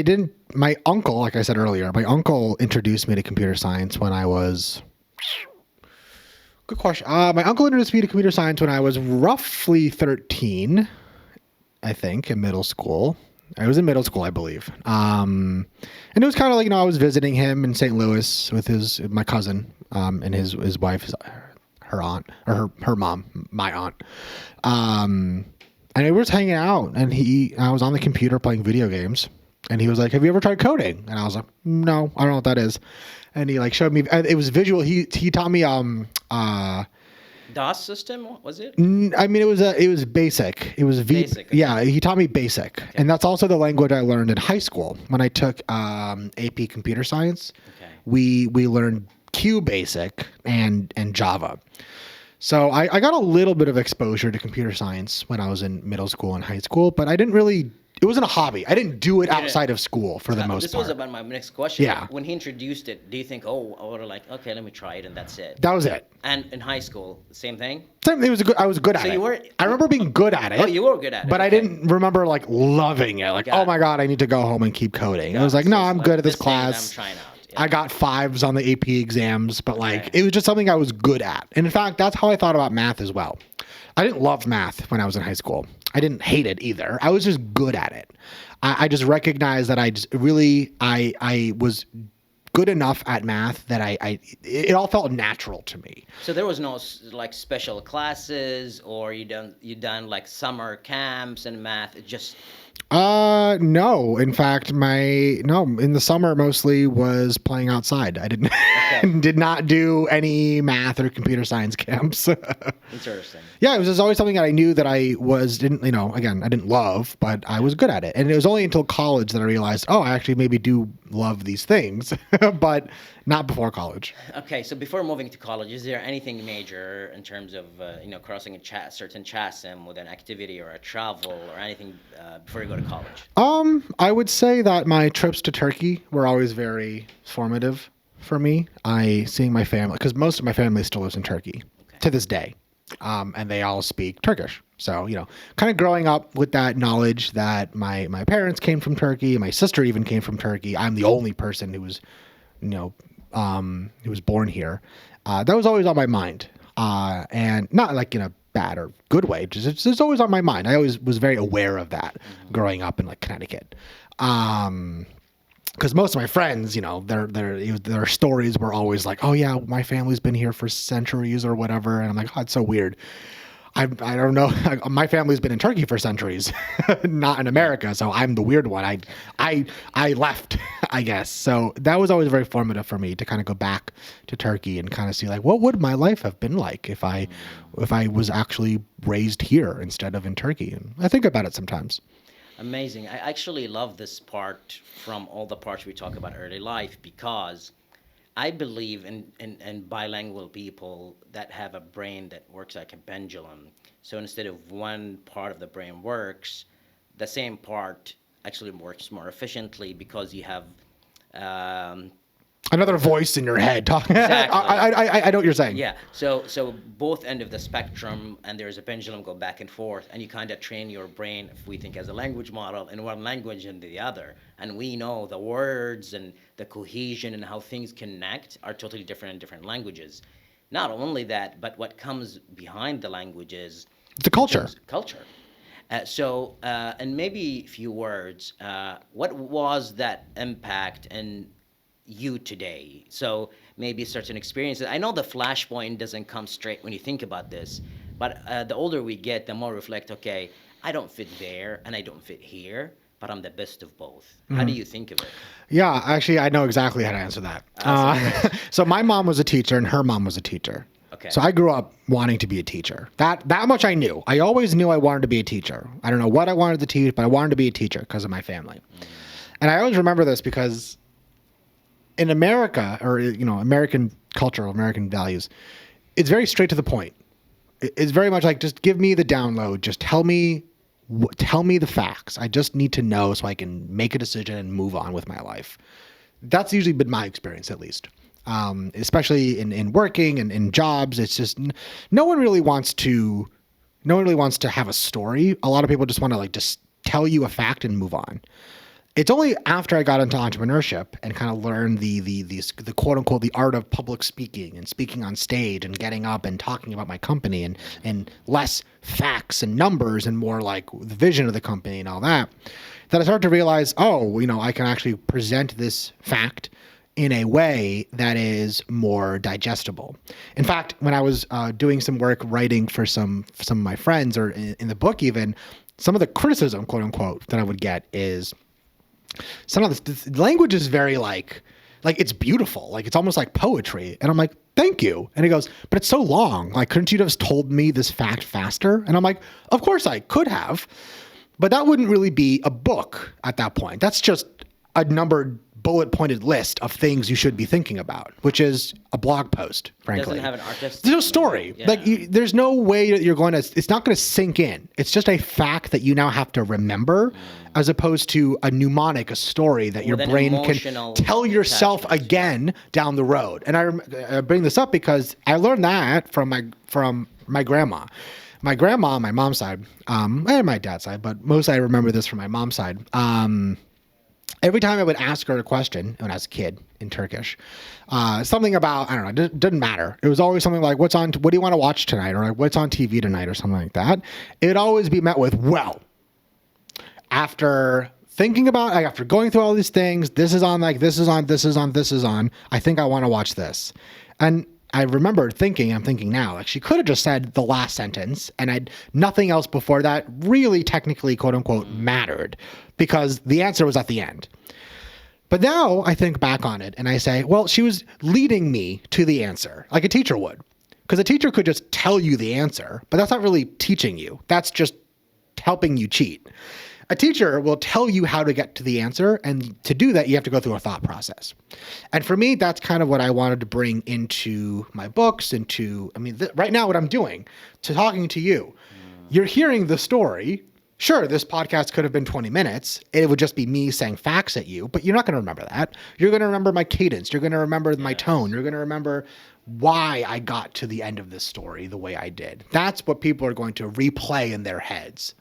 didn't, my uncle, like I said earlier, my uncle introduced me to computer science when I was... Good question. My uncle introduced me to computer science when I was roughly 13, I think, in middle school. I was in middle school, I believe. And it was kind of like, I was visiting him in St. Louis with my cousin and his wife, her aunt, or her mom, my aunt. And we were just hanging out, and I was on the computer playing video games. And he was like, "Have you ever tried coding?" And I was like, "No, I don't know what that is." And he like showed me. It was visual. He taught me DOS system, was it? I mean, it was basic. It was Basic. Okay. Yeah, he taught me basic, and that's also the language I learned in high school when I took AP Computer Science. Okay. We learned QBasic and Java. So I got a little bit of exposure to computer science when I was in middle school and high school, but I didn't really. It wasn't a hobby. I didn't do it outside of school for the most part. This was about my next question. Yeah. When he introduced it, do you think, or like, okay, let me try it and that's it? That was it. And in high school, same thing? I was good at it. I remember being good at it. Oh, you were good at it. But I didn't remember like loving it. Like, oh my God, I need to go home and keep coding. I was like, no, I'm good at this class. I'm trying out. Yeah. I got 5s on the AP exams, but like it was just something I was good at. And in fact, that's how I thought about math as well. I didn't love math when I was in high school. I didn't hate it either. I was just good at it. I just recognized that I was good enough at math that it all felt natural to me. So there was no like special classes, or you done like summer camps in math. It just no. In fact, in the summer mostly was playing outside. I didn't. and did not do any math or computer science camps. Interesting. Yeah, it was just always something that I knew that I didn't love, but I was good at it. And it was only until college that I realized, I actually maybe do love these things, but not before college. Okay, so before moving to college, is there anything major in terms of crossing a certain chasm with an activity or a travel or anything before you go to college? I would say that my trips to Turkey were always very formative for me. Seeing my family, because most of my family still lives in Turkey to this day. And they all speak Turkish. So, kind of growing up with that knowledge that my parents came from Turkey, my sister even came from Turkey. I'm the only person who was, who was born here. That was always on my mind. And not like in a bad or good way, just it's always on my mind. I always was very aware of that growing up in like Connecticut. Because most of my friends, their stories were always like, oh yeah, my family's been here for centuries or whatever. And I'm like, oh, it's so weird. I don't know. My family's been in Turkey for centuries, not in America. So I'm the weird one. I left, I guess. So that was always very formative for me to kind of go back to Turkey and kind of see like, what would my life have been like if I was actually raised here instead of in Turkey? And I think about it sometimes. Amazing. I actually love this part from all the parts we talk about early life, because I believe in bilingual people that have a brain that works like a pendulum. So instead of one part of the brain works, the same part actually works more efficiently because you have another voice in your head talking. Exactly. I know what you're saying. Yeah. So both end of the spectrum, and there's a pendulum go back and forth, and you kind of train your brain, if we think as a language model, in one language and the other. And we know the words and the cohesion and how things connect are totally different in different languages. Not only that, but what comes behind the languages. The culture. Culture. And maybe a few words, what was that impact in you today? So maybe certain experiences. I know the flashpoint doesn't come straight when you think about this, but the older we get, the more reflect, okay, I don't fit there and I don't fit here, but I'm the best of both. How do you think of it? Yeah, actually, I know exactly how to answer that. So my mom was a teacher and her mom was a teacher. Okay. So I grew up wanting to be a teacher. That much I knew. I always knew I wanted to be a teacher. I don't know what I wanted to teach, but I wanted to be a teacher because of my family. And I always remember this because in America, or American culture, American values, it's very straight to the point. It's very much like, just give me the download. Just tell me the facts. I just need to know so I can make a decision and move on with my life. That's usually been my experience, at least. Especially in working and in jobs, it's just no one really wants to have a story. A lot of people just want to just tell you a fact and move on. It's only after I got into entrepreneurship and kind of learned the quote unquote the art of public speaking and speaking on stage and getting up and talking about my company and less facts and numbers and more like the vision of the company and all that I started to realize, I can actually present this fact in a way that is more digestible. In fact, when I was doing some work writing for some of my friends, or in the book even, some of the criticism, quote unquote, that I would get is some of this language is very like it's beautiful. Like it's almost like poetry. And I'm like, thank you. And he goes, but it's so long. Like, couldn't you have just told me this fact faster? And I'm like, of course I could have, but that wouldn't really be a book at that point. That's just a numbered bullet pointed list of things you should be thinking about, which is a blog post, frankly. It doesn't have an artist. There's no story. Yeah. There's no way that it's not going to sink in. It's just a fact that you now have to remember, as opposed to a mnemonic, a story that your brain can tell yourself again down the road. And I bring this up because I learned that from my grandma. My grandma on my mom's side, and my dad's side, but mostly I remember this from my mom's side. Every time I would ask her a question when I was a kid in Turkish, something about, I don't know, it didn't matter. It was always something like, what do you want to watch tonight? Or like, what's on TV tonight? Or something like that. It'd always be met with, well, after thinking about, after going through all these things, this is on, I think I want to watch this. And I remember I'm thinking now, like she could have just said the last sentence and nothing else before that really technically, quote unquote, mattered because the answer was at the end. But now I think back on it and I say, well, she was leading me to the answer like a teacher would. Because a teacher could just tell you the answer, but that's not really teaching you. That's just helping you cheat. A teacher will tell you how to get to the answer, and to do that, you have to go through a thought process. And for me, that's kind of what I wanted to bring into my books, right now what I'm doing, to talking to you. You're hearing the story. Sure, this podcast could have been 20 minutes. It would just be me saying facts at you, but you're not going to remember that. You're going to remember my cadence. You're going to remember my tone. You're going to remember why I got to the end of this story the way I did. That's what people are going to replay in their heads.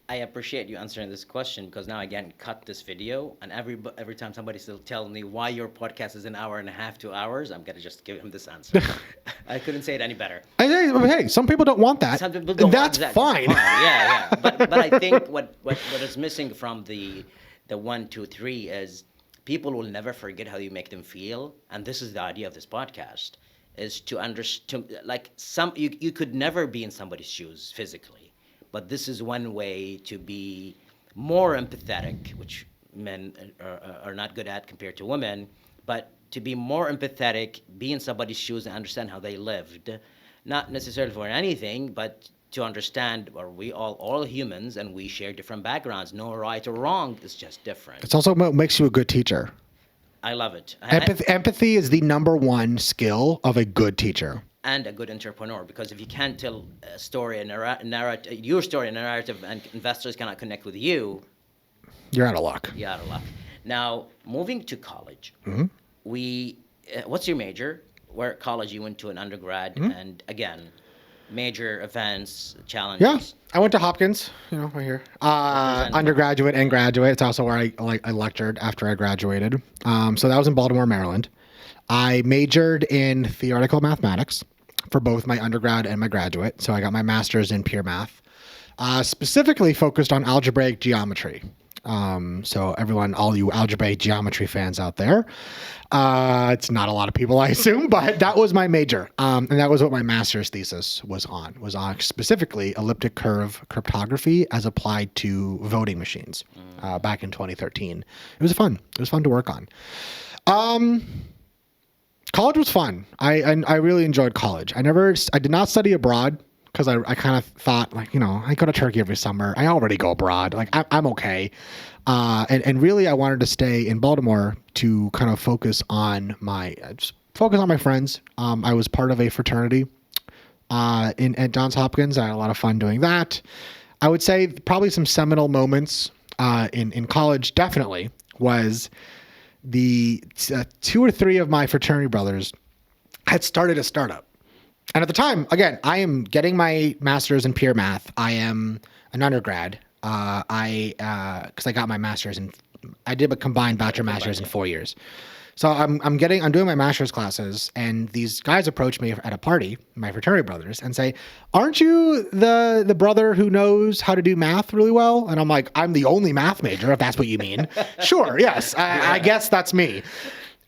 I appreciate you answering this question, because now again, cut this video, and every time somebody still tells me why your podcast is an hour and a half, 2 hours, I'm gonna just give him this answer. I couldn't say it any better. Hey, some people don't want that. Some people don't That's want that. fine. Yeah. But I think what is missing from the 1, 2, 3 is people will never forget how you make them feel, and this is the idea of this podcast, is to understand. Like you could never be in somebody's shoes physically. But this is one way to be more empathetic, which men are not good at compared to women, but to be more empathetic, be in somebody's shoes and understand how they lived. Not necessarily for anything, but to understand, we all humans, and we share different backgrounds. No right or wrong, it's just different. It's also what makes you a good teacher. I love it. Empathy is the number one skill of a good teacher. And a good entrepreneur, because if you can't tell a story, your story, a narrative, and investors cannot connect with you, you're out of luck. You're out of luck. Now, moving to college, what's your major? Where college you went to an undergrad, and again, major events, challenges. Yeah, I went to Hopkins, right here. Undergraduate and graduate. It's also where I lectured after I graduated. So that was in Baltimore, Maryland. I majored in theoretical mathematics for both my undergrad and my graduate. So I got my master's in pure math, specifically focused on algebraic geometry. So all you algebraic geometry fans out there, it's not a lot of people, I assume, but that was my major. And that was what my master's thesis was on specifically elliptic curve cryptography as applied to voting machines, back in 2013. It was fun. It was fun to work on. College was fun. I really enjoyed college. I did not study abroad because I kind of thought I go to Turkey every summer. I already go abroad. I'm okay. And really I wanted to stay in Baltimore to kind of focus on my friends. I was part of a fraternity at Johns Hopkins. I had a lot of fun doing that. I would say probably some seminal moments in college definitely was the 2 or 3 of my fraternity brothers had started a startup. And at the time, again, I am getting my master's in pure math. I am an undergrad. Because I got my master's I did a combined bachelor master's in 4 years. So I'm doing my master's classes, and these guys approach me at a party, my fraternity brothers, and say, "Aren't you the brother who knows how to do math really well?" And I'm like, "I'm the only math major, if that's what you mean." Sure, yes, I guess that's me.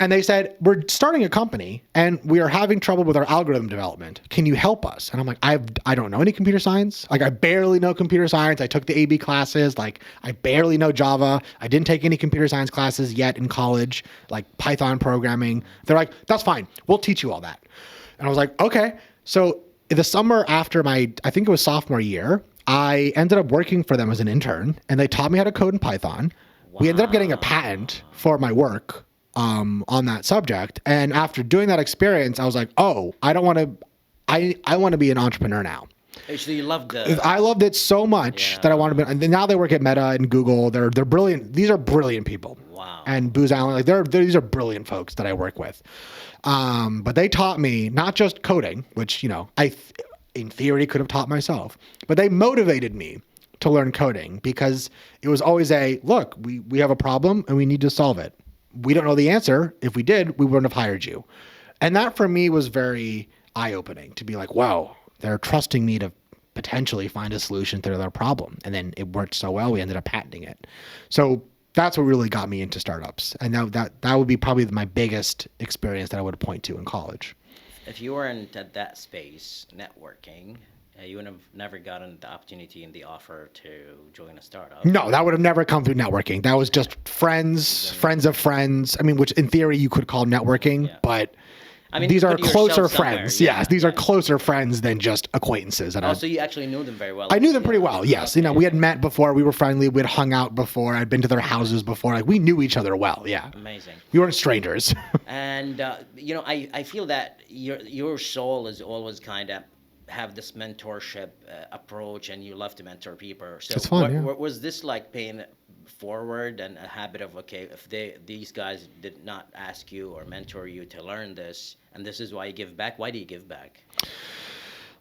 And they said, "We're starting a company and we are having trouble with our algorithm development. Can you help us?" And I'm like, I don't know any computer science. I barely know computer science. I took the AB classes. I barely know Java. I didn't take any computer science classes yet in college, like Python programming. They're like, "That's fine. We'll teach you all that." And I was like, okay. So the summer after I think it was sophomore year, I ended up working for them as an intern, and they taught me how to code in Python. Wow. We ended up getting a patent for my work on that subject. And after doing that experience, I was like, oh, I want to be an entrepreneur now. So you loved I loved it so much that I wanted to be, and now they work at Meta and Google. They're brilliant. These are brilliant people. Wow. And Booz Allen, these are brilliant folks that I work with. But they taught me not just coding, which, I in theory could have taught myself, but they motivated me to learn coding because it was always look, we have a problem and we need to solve it. We don't know the answer. If we did, we wouldn't have hired you. And that for me was very eye-opening to be like, wow, they're trusting me to potentially find a solution to their problem. And then it worked so well, we ended up patenting it. So that's what really got me into startups. And that would be probably my biggest experience that I would point to in college. If you weren't at that space, networking, You would have never gotten the opportunity and the offer to join a startup. No, that would have never come through networking. That was just friends of friends. I mean, which in theory you could call networking, Yeah. but I mean, these you are put yourself closer somewhere, friends. yeah, Yes, these are yeah. closer friends than just acquaintances. And Oh, so you actually knew them very well. I knew them pretty Yeah. well. Yes, you know, we had met before. We were friendly. We had hung out before. I'd been to their houses before. Like we knew each other well. Yeah, Amazing. we weren't strangers. And you know, I feel that your soul is always kind of have this mentorship approach, and you love to mentor people. So It's fun, yeah. was this like paying it forward and a habit of, okay, if these guys did not ask you or mentor you to learn this, and this is why you give back, why do you give back?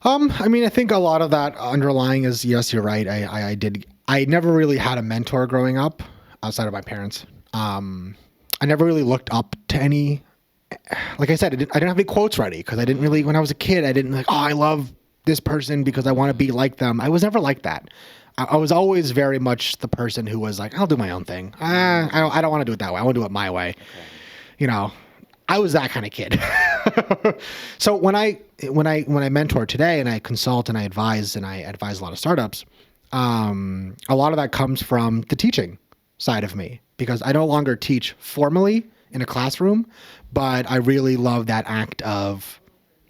I mean, I think a lot of that underlying is, yes, you're right. I never really had a mentor growing up outside of my parents. I never really looked up to any, like I said, I didn't have any quotes ready because I didn't really, when I was a kid, I didn't like, oh, I love this person because I want to be like them. I was never like that. I was always very much the person who was like, I'll do my own thing. I don't want to do it that way. I want to do it my way. Okay. You know, I was that kind of kid. So when I mentor today and I consult and I advise a lot of startups, a lot of that comes from the teaching side of me because I no longer teach formally in a classroom, but I really love that act of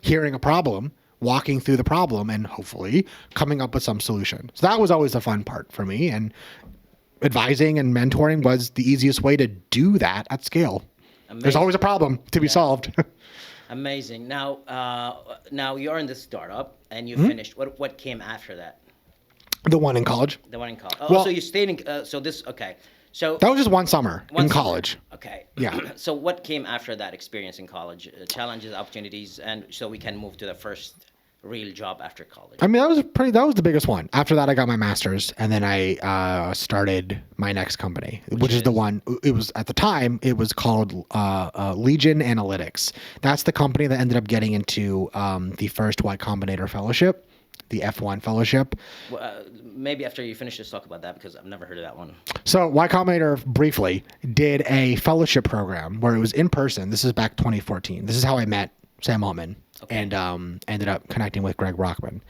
hearing a problem, walking through the problem, and hopefully coming up with some solution. So that was always the fun part for me, and advising and mentoring was the easiest way to do that at scale. Amazing. There's always a problem to be solved. Amazing. Now you're in this startup and you Mm-hmm. finished. What came after that? The one in college. The one in college. Well- So you stayed in. So this. Okay. So That was just one summer one in summer. college. Okay. Yeah. So what came after that experience in college? Challenges, opportunities, and so we can move to the first real job after college. I mean, that was the biggest one. After that, I got my master's, and then I started my next company, which is the one. It was at the time. It was called Legion Analytics. That's the company that ended up getting into the first Y Combinator Fellowship, the F1 Fellowship. Well, maybe after you finish, just talk about that because I've never heard of that one. So Y Combinator briefly did a fellowship program where it was in person. This is back 2014. This is how I met Sam Altman. Okay. And ended up connecting with Greg Brockman.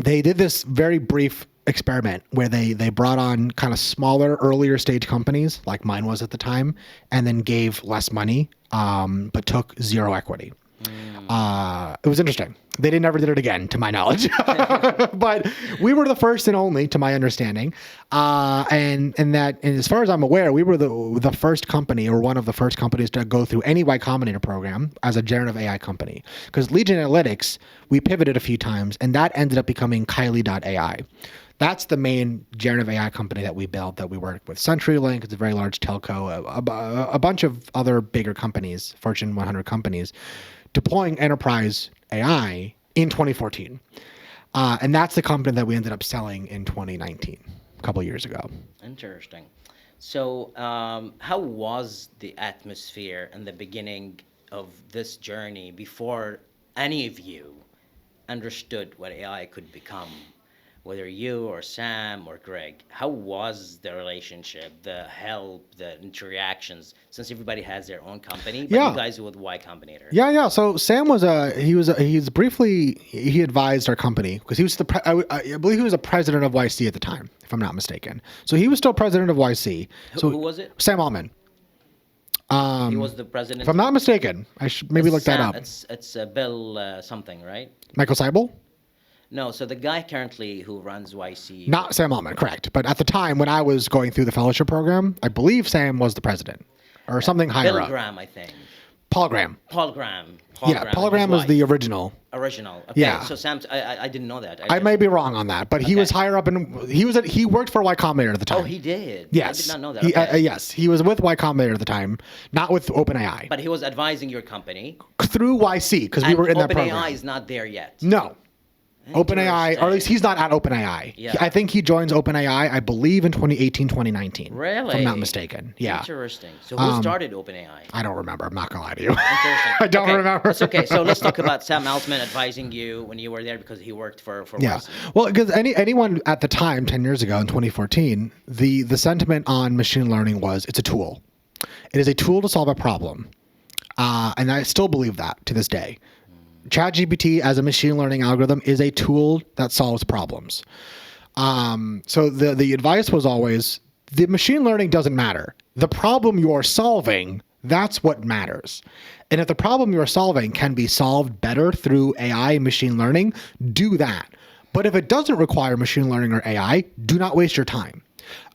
They did this very brief experiment where they brought on kind of smaller, earlier stage companies, like mine was at the time, and then gave less money, but took zero equity. It was interesting. They never did it again, to my knowledge. But we were the first and only, to my understanding. And as far as I'm aware, we were the first company or one of the first companies to go through any Y Combinator program as a generative AI company. Because Legion Analytics, we pivoted a few times, and that ended up becoming Kylie.ai. That's the main generative AI company that we built, that we work with CenturyLink. It's a very large telco, a bunch of other bigger companies, Fortune 100 companies, deploying enterprise AI in 2014. And that's the company that we ended up selling in 2019, a couple of years ago. Interesting. So, how was the atmosphere in the beginning of this journey before any of you understood what AI could become? Whether you or Sam or Greg, how was the relationship, the help, the interactions? Since everybody has their own company, but Yeah. you guys with Y Combinator. Yeah. So Sam was he advised our company because he was I believe he was a president of YC at the time, if I'm not mistaken. So he was still president of YC. So Who was it? Sam Altman. He was the president. If I'm not mistaken, I should maybe look that Sam, up. It's Bill something, right? Michael Seibel? No, so the guy currently who runs YC. Not Sam Altman, correct. But at the time when I was going through the fellowship program, I believe Sam was the president or something higher Bill up. Graham, I think. Paul Graham. Paul Graham. Paul Graham was the original. original. Okay, Yeah. So Sam, I didn't know that. I may be wrong on that, but he was higher up, and he worked for Y Combinator at the time. Oh, he did. Yes. I did not know that. He, Okay. yes, he was with Y Combinator at the time, not with OpenAI. But he was advising your company. Through YC, because we were in that program. OpenAI is not there yet. No. OpenAI, or at least he's not at OpenAI. Yeah. I think he joins OpenAI, I believe, in 2018, 2019. Really? If I'm not mistaken. Yeah. Interesting. So who started OpenAI? I don't remember. I'm not going to lie to you. Interesting. I don't Okay, remember. That's okay. So let's talk about Sam Altman advising you when you were there because he worked for Yeah. YC. Well, because anyone at the time, 10 years ago in 2014, the sentiment on machine learning was it's a tool. It is a tool to solve a problem. And I still believe that to this day. ChatGPT as a machine learning algorithm is a tool that solves problems. So the advice was always, the machine learning doesn't matter. The problem you're solving, that's what matters. And if the problem you're solving can be solved better through AI and machine learning, do that. But if it doesn't require machine learning or AI, do not waste your time.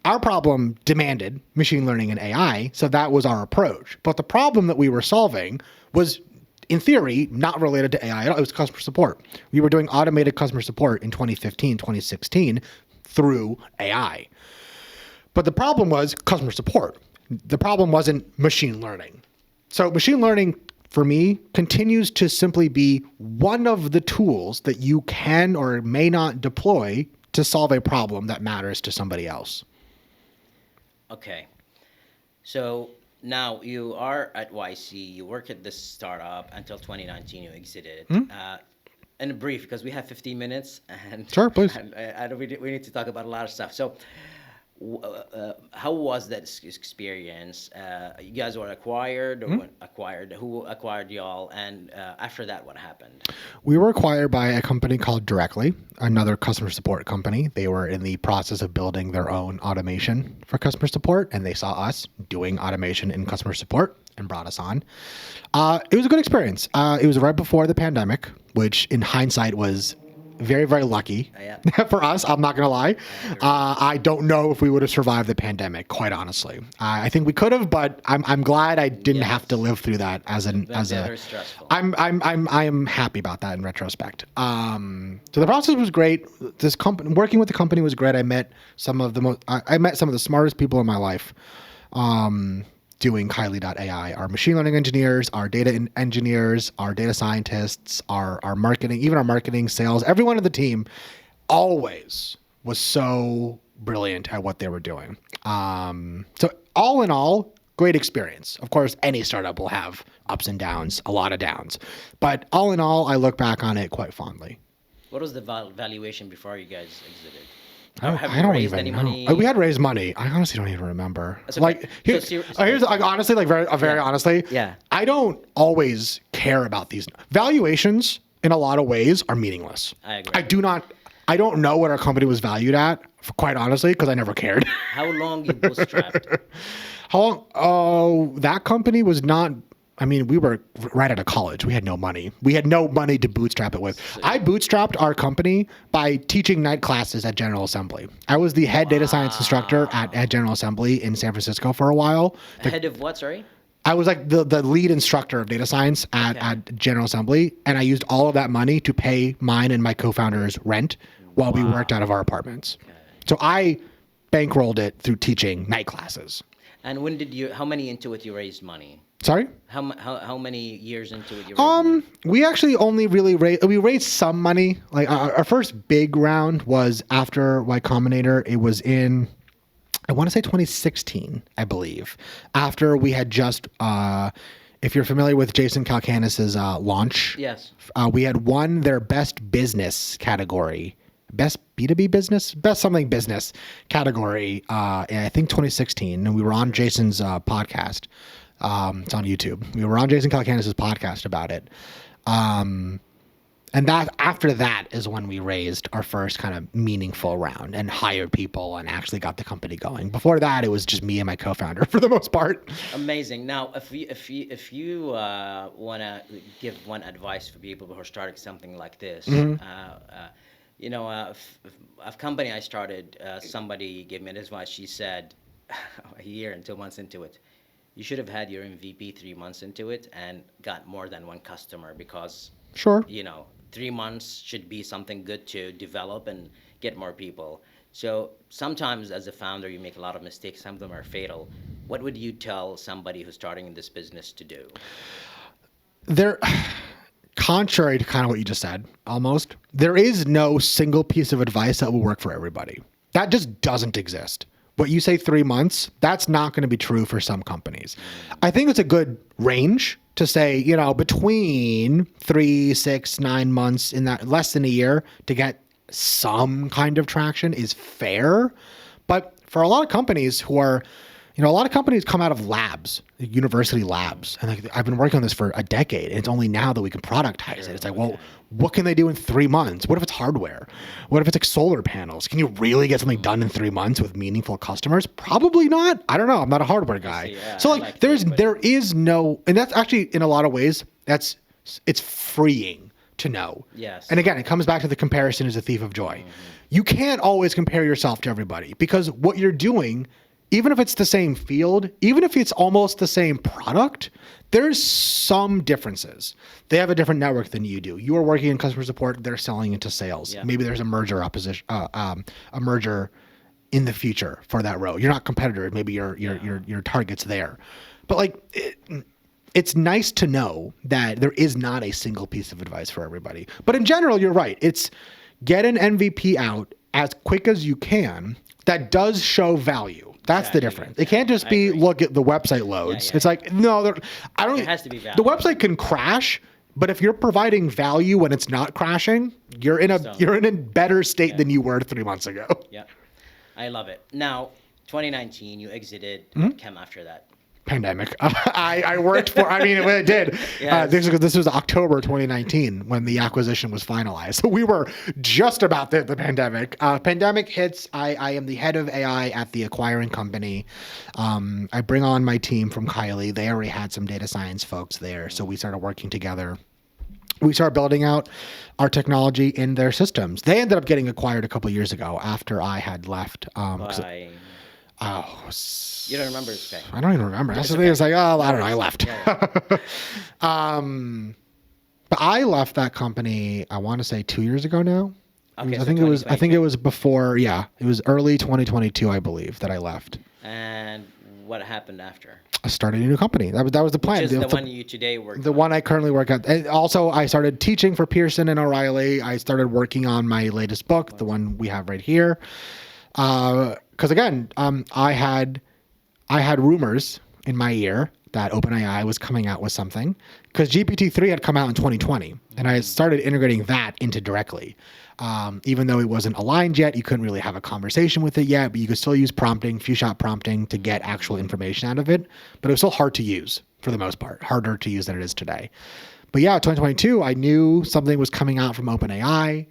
Our problem demanded machine learning and AI, so that was our approach. But the problem that we were solving was, in theory, not related to AI at all. It was customer support. We were doing automated customer support in 2015, 2016 through AI. But the problem was customer support. The problem wasn't machine learning. So machine learning, for me, continues to simply be one of the tools that you can or may not deploy to solve a problem that matters to somebody else. Okay. So now you are at YC, you work at this startup until 2019, you exited. In a brief, because we have 15 minutes, and Sure, please. and we need to talk about a lot of stuff. So how was that experience? You guys were acquired, or acquired? Who acquired y'all? And after that, what happened? We were acquired by a company called Directly, another customer support company. They were in the process of building their own automation for customer support, and they saw us doing automation in customer support and brought us on. It was a good experience. It was right before the pandemic, which in hindsight was very, very lucky for us. I'm not going to lie. I don't know if we would have survived the pandemic, quite honestly. I think we could have, but I'm glad I didn't have to live through that Very stressful. I am happy about that in retrospect. So the process was great. Working with the company was great. I met some of the smartest people in my life. Doing Kylie.ai, our machine learning engineers, our data engineers, our data scientists, our marketing, even our marketing, sales, everyone on the team always was so brilliant at what they were doing. So all in all, great experience. Of course, any startup will have ups and downs, a lot of downs. But all in all, I look back on it quite fondly. What was the valuation before you guys exited? I don't raised even any know. money? We had raised money. I honestly don't even remember. That's okay. Like here's like honestly, like very honestly. Yeah. I don't always care about these valuations. In a lot of ways, are meaningless. I agree. I don't know what our company was valued at, quite honestly, because I never cared. How long you bootstrapped? How long? Oh, that company was not. I mean, we were right out of college. We had no money. We had no money to bootstrap it with. I bootstrapped our company by teaching night classes at General Assembly. I was the head data science instructor at General Assembly in San Francisco for a while. Head of what, sorry? I was like the lead instructor of data science at General Assembly, and I used all of that money to pay mine and my co-founders rent while we worked out of our apartments. Okay. So I bankrolled it through teaching night classes. And how many into it you raised money? Sorry? How many years into it you raised money? We actually only really raised some money. Like our first big round was after Y Combinator. It was in, I want to say 2016, I believe. After we had just, if you're familiar with Jason Calacanis's launch. Yes. We had won their best business category. Best B2B business, best something business category, in I think 2016. And we were on Jason's podcast. It's on YouTube. We were on Jason Calacanis' podcast about it. And that after that is when we raised our first kind of meaningful round and hired people and actually got the company going. Before that, it was just me and my co-founder for the most part. Amazing. Now, if you want to give one advice for people who are starting something like this, a company I started, somebody gave me advice. She said, a year and 2 months into it, you should have had your MVP 3 months into it and got more than one customer, because sure, 3 months should be something good to develop and get more people. So sometimes as a founder, you make a lot of mistakes. Some of them are fatal. What would you tell somebody who's starting in this business to do? Contrary to kind of what you just said, almost, there is no single piece of advice that will work for everybody. That just doesn't exist. What you say 3 months, that's not going to be true for some companies. I think it's a good range to say, between 3, 6, 9 months, in that less than a year to get some kind of traction is fair. But for a lot of companies who are You know, a lot of companies come out of labs, university labs, and like, I've been working on this for a decade, and it's only now that we can productize it. It's like, well, what can they do in 3 months? What if it's hardware? What if it's like solar panels? Can you really get something done in 3 months with meaningful customers? Probably not. I don't know. I'm not a hardware guy. Yeah, so like, there is no, and that's actually in a lot of ways, it's freeing to know. Yes. And again, it comes back to the comparison is a thief of joy. You can't always compare yourself to everybody because what you're doing, even if it's the same field, even if it's almost the same product, there's some differences. They have a different network than you do. You are working in customer support. They're selling into sales. Yeah. Maybe there's a merger a merger in the future for that row. You're not competitors. Maybe your target's there. But like, it's nice to know that there is not a single piece of advice for everybody. But in general, you're right. It's get an MVP out as quick as you can that does show value. That's the difference. It can't just be look at the website loads. It's like no, I don't. It has to be value. The website can crash, but if you're providing value when it's not crashing, you're in a better state than you were 3 months ago. Yeah, I love it. Now, 2019, you exited. What came after that? Pandemic. I worked for, I mean, it did. Yes. This was October 2019 when the acquisition was finalized. So we were just about the pandemic. Pandemic hits. I am the head of AI at the acquiring company. I bring on my team from Kylie. They already had some data science folks there. So we started working together. We started building out our technology in their systems. They ended up getting acquired a couple of years ago after I had left. You don't remember this guy? I don't even remember. That's the thing. It's like, oh, I don't know. I left. Yeah. But I left that company, I want to say 2 years ago now. Okay, I think it was before, it was early 2022, I believe, that I left. And what happened after? I started a new company. That was the plan. Which is the one you today work The one I currently work at. And also, I started teaching for Pearson and O'Reilly. I started working on my latest book, the one we have right here. Because again, I had rumors in my ear that OpenAI was coming out with something because GPT-3 had come out in 2020 and I started integrating that into directly. Even though it wasn't aligned yet, you couldn't really have a conversation with it yet, but you could still use prompting, few-shot prompting to get actual information out of it. But it was still hard to use for the most part, harder to use than it is today. But yeah, 2022, I knew something was coming out from OpenAI.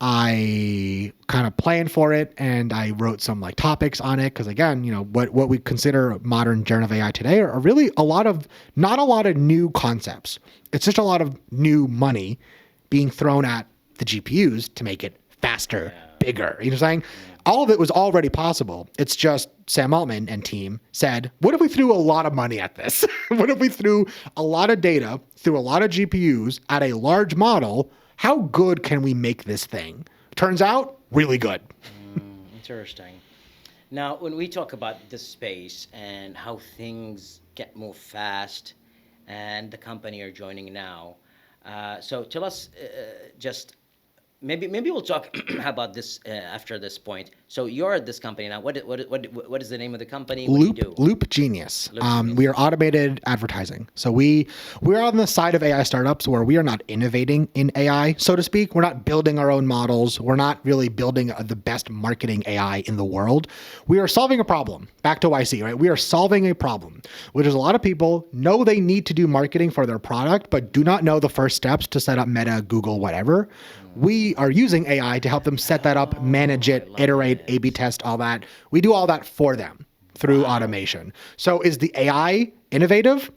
I kind of planned for it and I wrote some like topics on it. Cause again, what we consider modern generative AI today are really not a lot of new concepts. It's just a lot of new money being thrown at the GPUs to make it faster, bigger. You know what I'm saying? All of it was already possible. It's just Sam Altman and team said, what if we threw a lot of money at this? What if we threw a lot of data through a lot of GPUs at a large model? How good can we make this thing? Turns out, really good. Interesting. Now, when we talk about this space and how things get moved fast and the company you're joining now, so tell us just maybe we'll talk about this after this point. So you're at this company now. What is the name of the company? What do you do? LoopGenius. We are automated advertising. So we're on the side of AI startups where we are not innovating in AI, so to speak. We're not building our own models. We're not really building the best marketing AI in the world. We are solving a problem. Back to YC, right? We are solving a problem, which is a lot of people know they need to do marketing for their product, but do not know the first steps to set up Meta, Google, whatever. We are using AI to help them set that up, manage it, iterate, A/B test, all that. We do all that for them through automation. So is the AI innovative?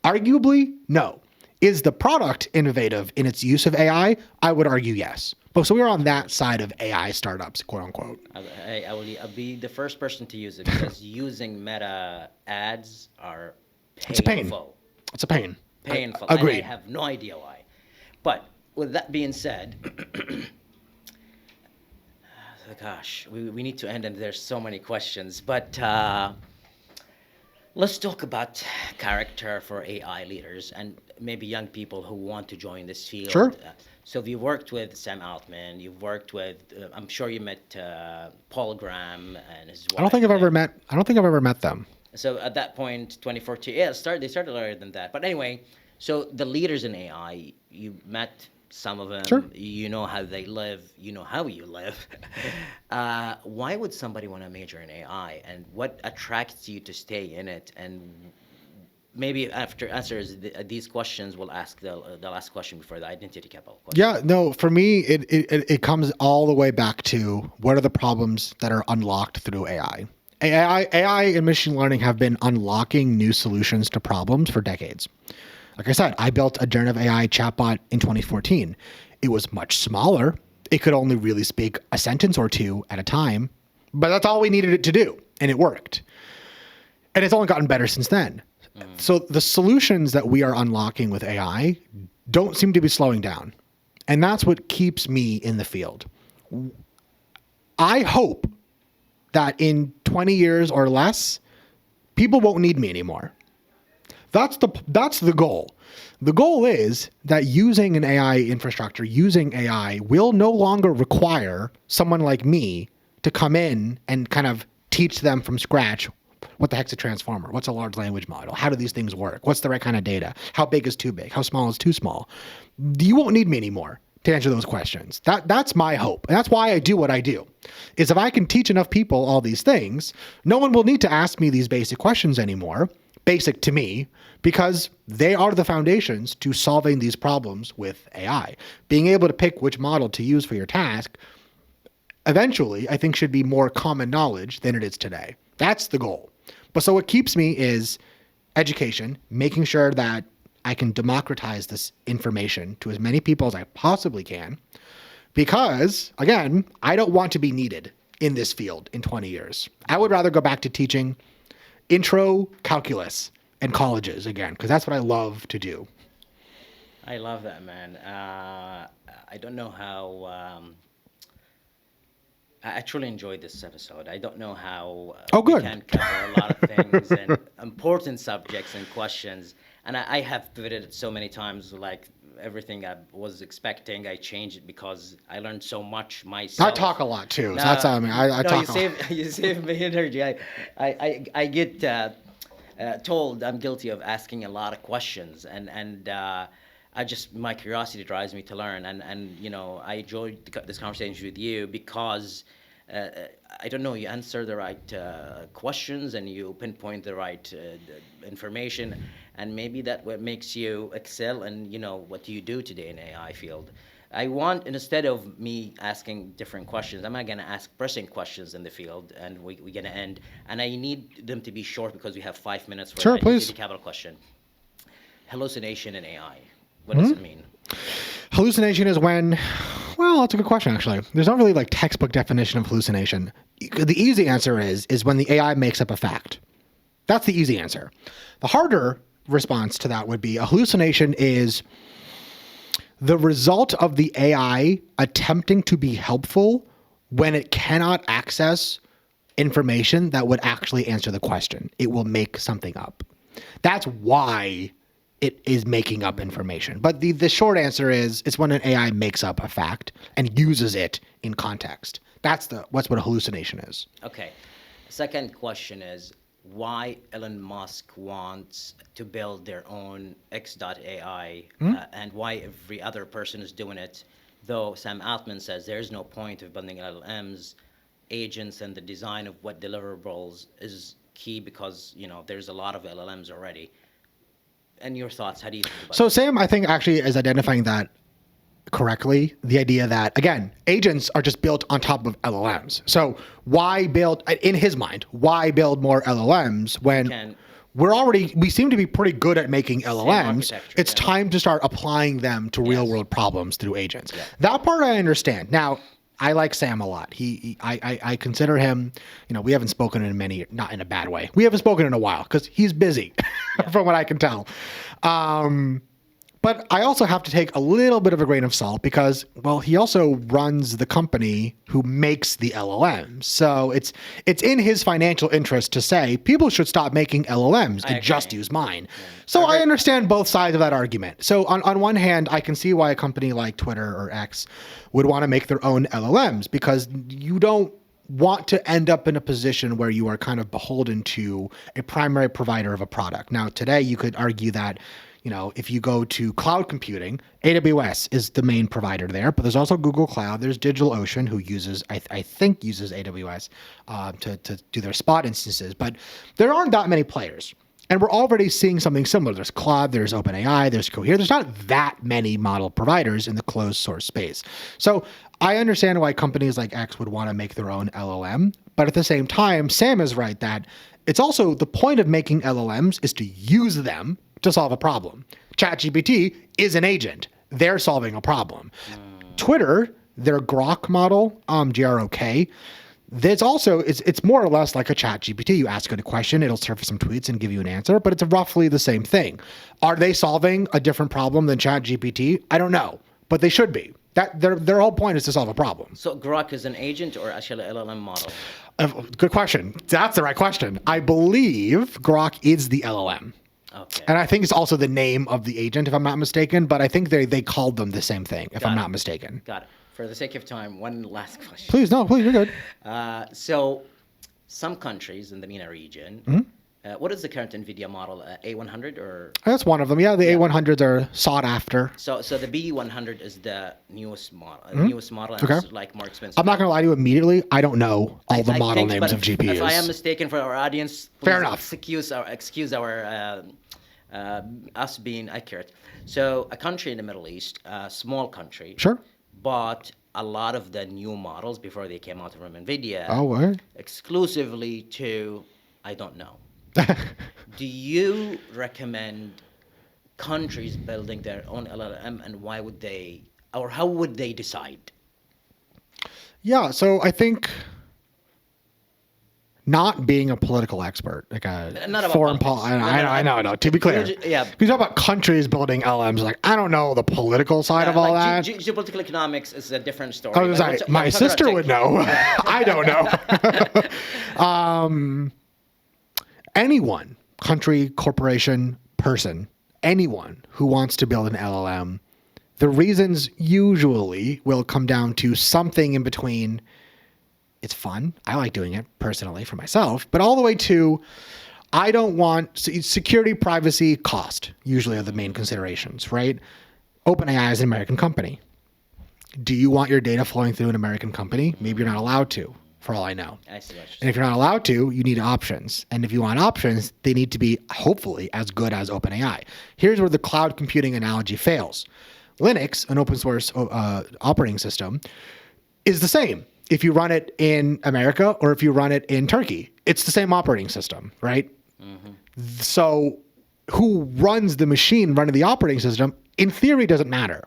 Arguably, no. Is the product innovative in its use of AI? I would argue yes. But so we're on that side of AI startups, quote unquote. I'll be the first person to use it because using Meta ads are painful. It's a pain. Painful. Agreed. And I have no idea why. But with that being said, gosh, we need to end, and there's so many questions. But let's talk about character for AI leaders and maybe young people who want to join this field. Sure. So you've worked with Sam Altman. You've worked with. I'm sure you met Paul Graham and his wife. I don't think I've ever met them. So at that point, 2014. Yeah, they started earlier than that. But anyway, so the leaders in AI, you met some of them, Sure. you know how they live, you know how you live. Why would somebody want to major in AI, and what attracts you to stay in it? And maybe after answers these questions, we'll ask the last question before the identity capital question. Yeah, no, for me, it comes all the way back to what are the problems that are unlocked through AI. AI and machine learning have been unlocking new solutions to problems for decades. Like I said, I built a generative AI chatbot in 2014. It was much smaller. It could only really speak a sentence or two at a time, but that's all we needed it to do, and it worked. And it's only gotten better since then. So the solutions that we are unlocking with AI don't seem to be slowing down. And that's what keeps me in the field. I hope that in 20 years or less, people won't need me anymore. That's the goal. The goal is that using an AI infrastructure, using AI will no longer require someone like me to come in and kind of teach them from scratch. What the heck's a transformer? What's a large language model? How do these things work? What's the right kind of data? How big is too big? How small is too small? You won't need me anymore to answer those questions. That's my hope. And that's why I do what I do. Is if I can teach enough people all these things, no one will need to ask me these basic questions anymore, basic to me, because they are the foundations to solving these problems with AI. Being able to pick which model to use for your task, eventually, I think should be more common knowledge than it is today. That's the goal. But so what keeps me is education, making sure that I can democratize this information to as many people as I possibly can. Because, again, I don't want to be needed in this field in 20 years. I would rather go back to teaching intro calculus in colleges again, because that's what I love to do. I love that, man. I don't know how. I truly enjoyed this episode. I don't know how good. we can cover a lot of things and important subjects and questions. And I have pivoted it so many times, like everything I was expecting, I changed it because I learned so much myself. I talk a lot too. So that's I mean. I no, talk a lot. You save me energy. I get told I'm guilty of asking a lot of questions, and I just, my curiosity drives me to learn, and you know, I enjoyed this conversation with you because I don't know, you answer the right questions and you pinpoint the right information, and maybe that what makes you excel, and you know what do you do today in AI field. I want, instead of me asking different questions, I'm not going to ask pressing questions in the field, and we're going to end. And I need them to be short because we have 5 minutes for Sure, please. the capital question. Hallucination in AI. What does it mean? Hallucination is when, well, that's a good question, actually. There's not really like textbook definition of hallucination. The easy answer is when the AI makes up a fact. That's the easy answer. The harder response to that would be a hallucination is the result of the AI attempting to be helpful when it cannot access information that would actually answer the question. It will make something up. That's why it is making up information. But the short answer is it's when an AI makes up a fact and uses it in context. That's what a hallucination is. Okay. Second question is why Elon Musk wants to build their own X.AI and why every other person is doing it, though Sam Altman says there's no point of building LLMs, agents, and the design of what deliverables is key because, you know, there's a lot of LLMs already. And your thoughts, how do you think about So Sam, I think, actually is identifying that correctly. The idea that, again, agents are just built on top of LLMs. So why build, in his mind, why build more LLMs when we seem to be pretty good at making LLMs. It's time to start applying them to real world problems through agents. Yeah. That part I understand. Now, I like Sam a lot. I consider him, you know, we haven't spoken in not in a bad way. We haven't spoken in a while because he's busy from what I can tell. But I also have to take a little bit of a grain of salt because, well, he also runs the company who makes the LLMs. So it's in his financial interest to say people should stop making LLMs and just use mine. Yeah. So I understand both sides of that argument. So on one hand, I can see why a company like Twitter or X would want to make their own LLMs because you don't want to end up in a position where you are kind of beholden to a primary provider of a product. Now, today you could argue that, if you go to cloud computing, AWS is the main provider there, but there's also Google Cloud. There's DigitalOcean, who uses, I think, uses AWS to do their Spot instances. But there aren't that many players. And we're already seeing something similar. There's Claude, there's OpenAI, there's Cohere. There's not that many model providers in the closed source space. So I understand why companies like X would want to make their own LLM. But at the same time, Sam is right that it's also the point of making LLMs is to use them to solve a problem. ChatGPT is an agent. They're solving a problem. Twitter, their Grok model, GROK, there's also, it's more or less like a ChatGPT. You ask it a question, it'll surface some tweets and give you an answer, but it's roughly the same thing. Are they solving a different problem than ChatGPT? I don't know, but they should be. That their whole point is to solve a problem. So Grok is an agent or actually an LLM model? Good question. That's the right question. I believe Grok is the LLM. Okay. And I think it's also the name of the agent, if I'm not mistaken, but I think they called them the same thing, if I'm not mistaken. Got it. For the sake of time, one last question. Please, you're good. So some countries in the MENA region, what is the current NVIDIA model? A100 or? That's one of them. Yeah, the A100s are sought after. So the B100 is the newest model. Newest model, and it's like more expensive. I'm not going to lie to you immediately. I don't know all the model think, names of GPUs. If I am mistaken for our audience, please Fair enough. Excuse our us being accurate. So a country in the Middle East, a small country, Sure. bought a lot of the new models before they came out from NVIDIA. Oh, what? Exclusively to, I don't know. Do you recommend countries building their own LLM, and why would they, or how would they decide? Yeah, so I think not being a political expert, like a Not about foreign politics. I know. To be clear, Yeah. you talk about countries building LLMs. Like I don't know the political side of all that. Geopolitical economics is a different story. I was like, my sister would know. I don't know. Anyone, country, corporation, person, anyone who wants to build an LLM, the reasons usually will come down to something in between. It's fun. I like doing it personally for myself, but all the way to I don't want security, privacy, cost usually are the main considerations, right? OpenAI is an American company. Do you want your data flowing through an American company? Maybe you're not allowed to, for all I know. I see what you're saying. And if you're not allowed to, you need options. And if you want options, they need to be hopefully as good as OpenAI. Here's where the cloud computing analogy fails. Linux, an open source operating system, is the same. If you run it in America or if you run it in Turkey, it's the same operating system, right? So who runs the machine running the operating system, in theory, doesn't matter.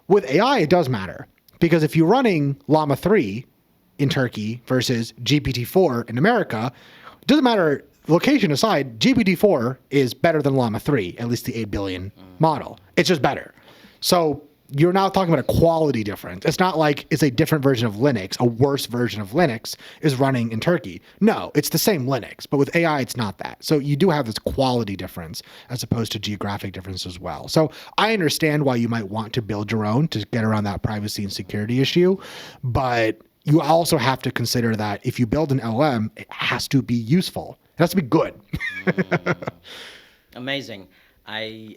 With AI, it does matter. Because if you're running Llama 3 in Turkey versus GPT-4 in America, it doesn't matter, location aside, GPT-4 is better than Llama 3, at least the 8 billion model. It's just better. So you're now talking about a quality difference. It's not like it's a different version of Linux, a worse version of Linux is running in Turkey. No, it's the same Linux, but with AI, it's not that. So you do have this quality difference as opposed to geographic difference as well. So I understand why you might want to build your own to get around that privacy and security issue, but you also have to consider that if you build an LM, it has to be useful. It has to be good. Amazing. I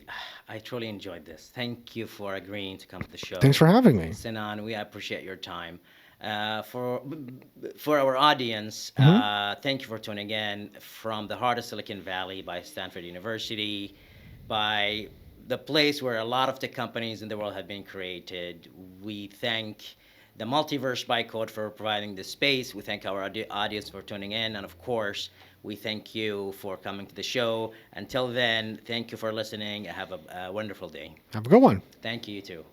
truly enjoyed this. Thank you for agreeing to come to the show. Thanks for having me. Sinan, we appreciate your time. For our audience, thank you for tuning in from the heart of Silicon Valley by Stanford University, by the place where a lot of the companies in the world have been created. We thank the Multiverse by Code for providing this space. We thank our audience for tuning in. And of course, we thank you for coming to the show. Until then, thank you for listening. Have a wonderful day. Have a good one. Thank you, you too.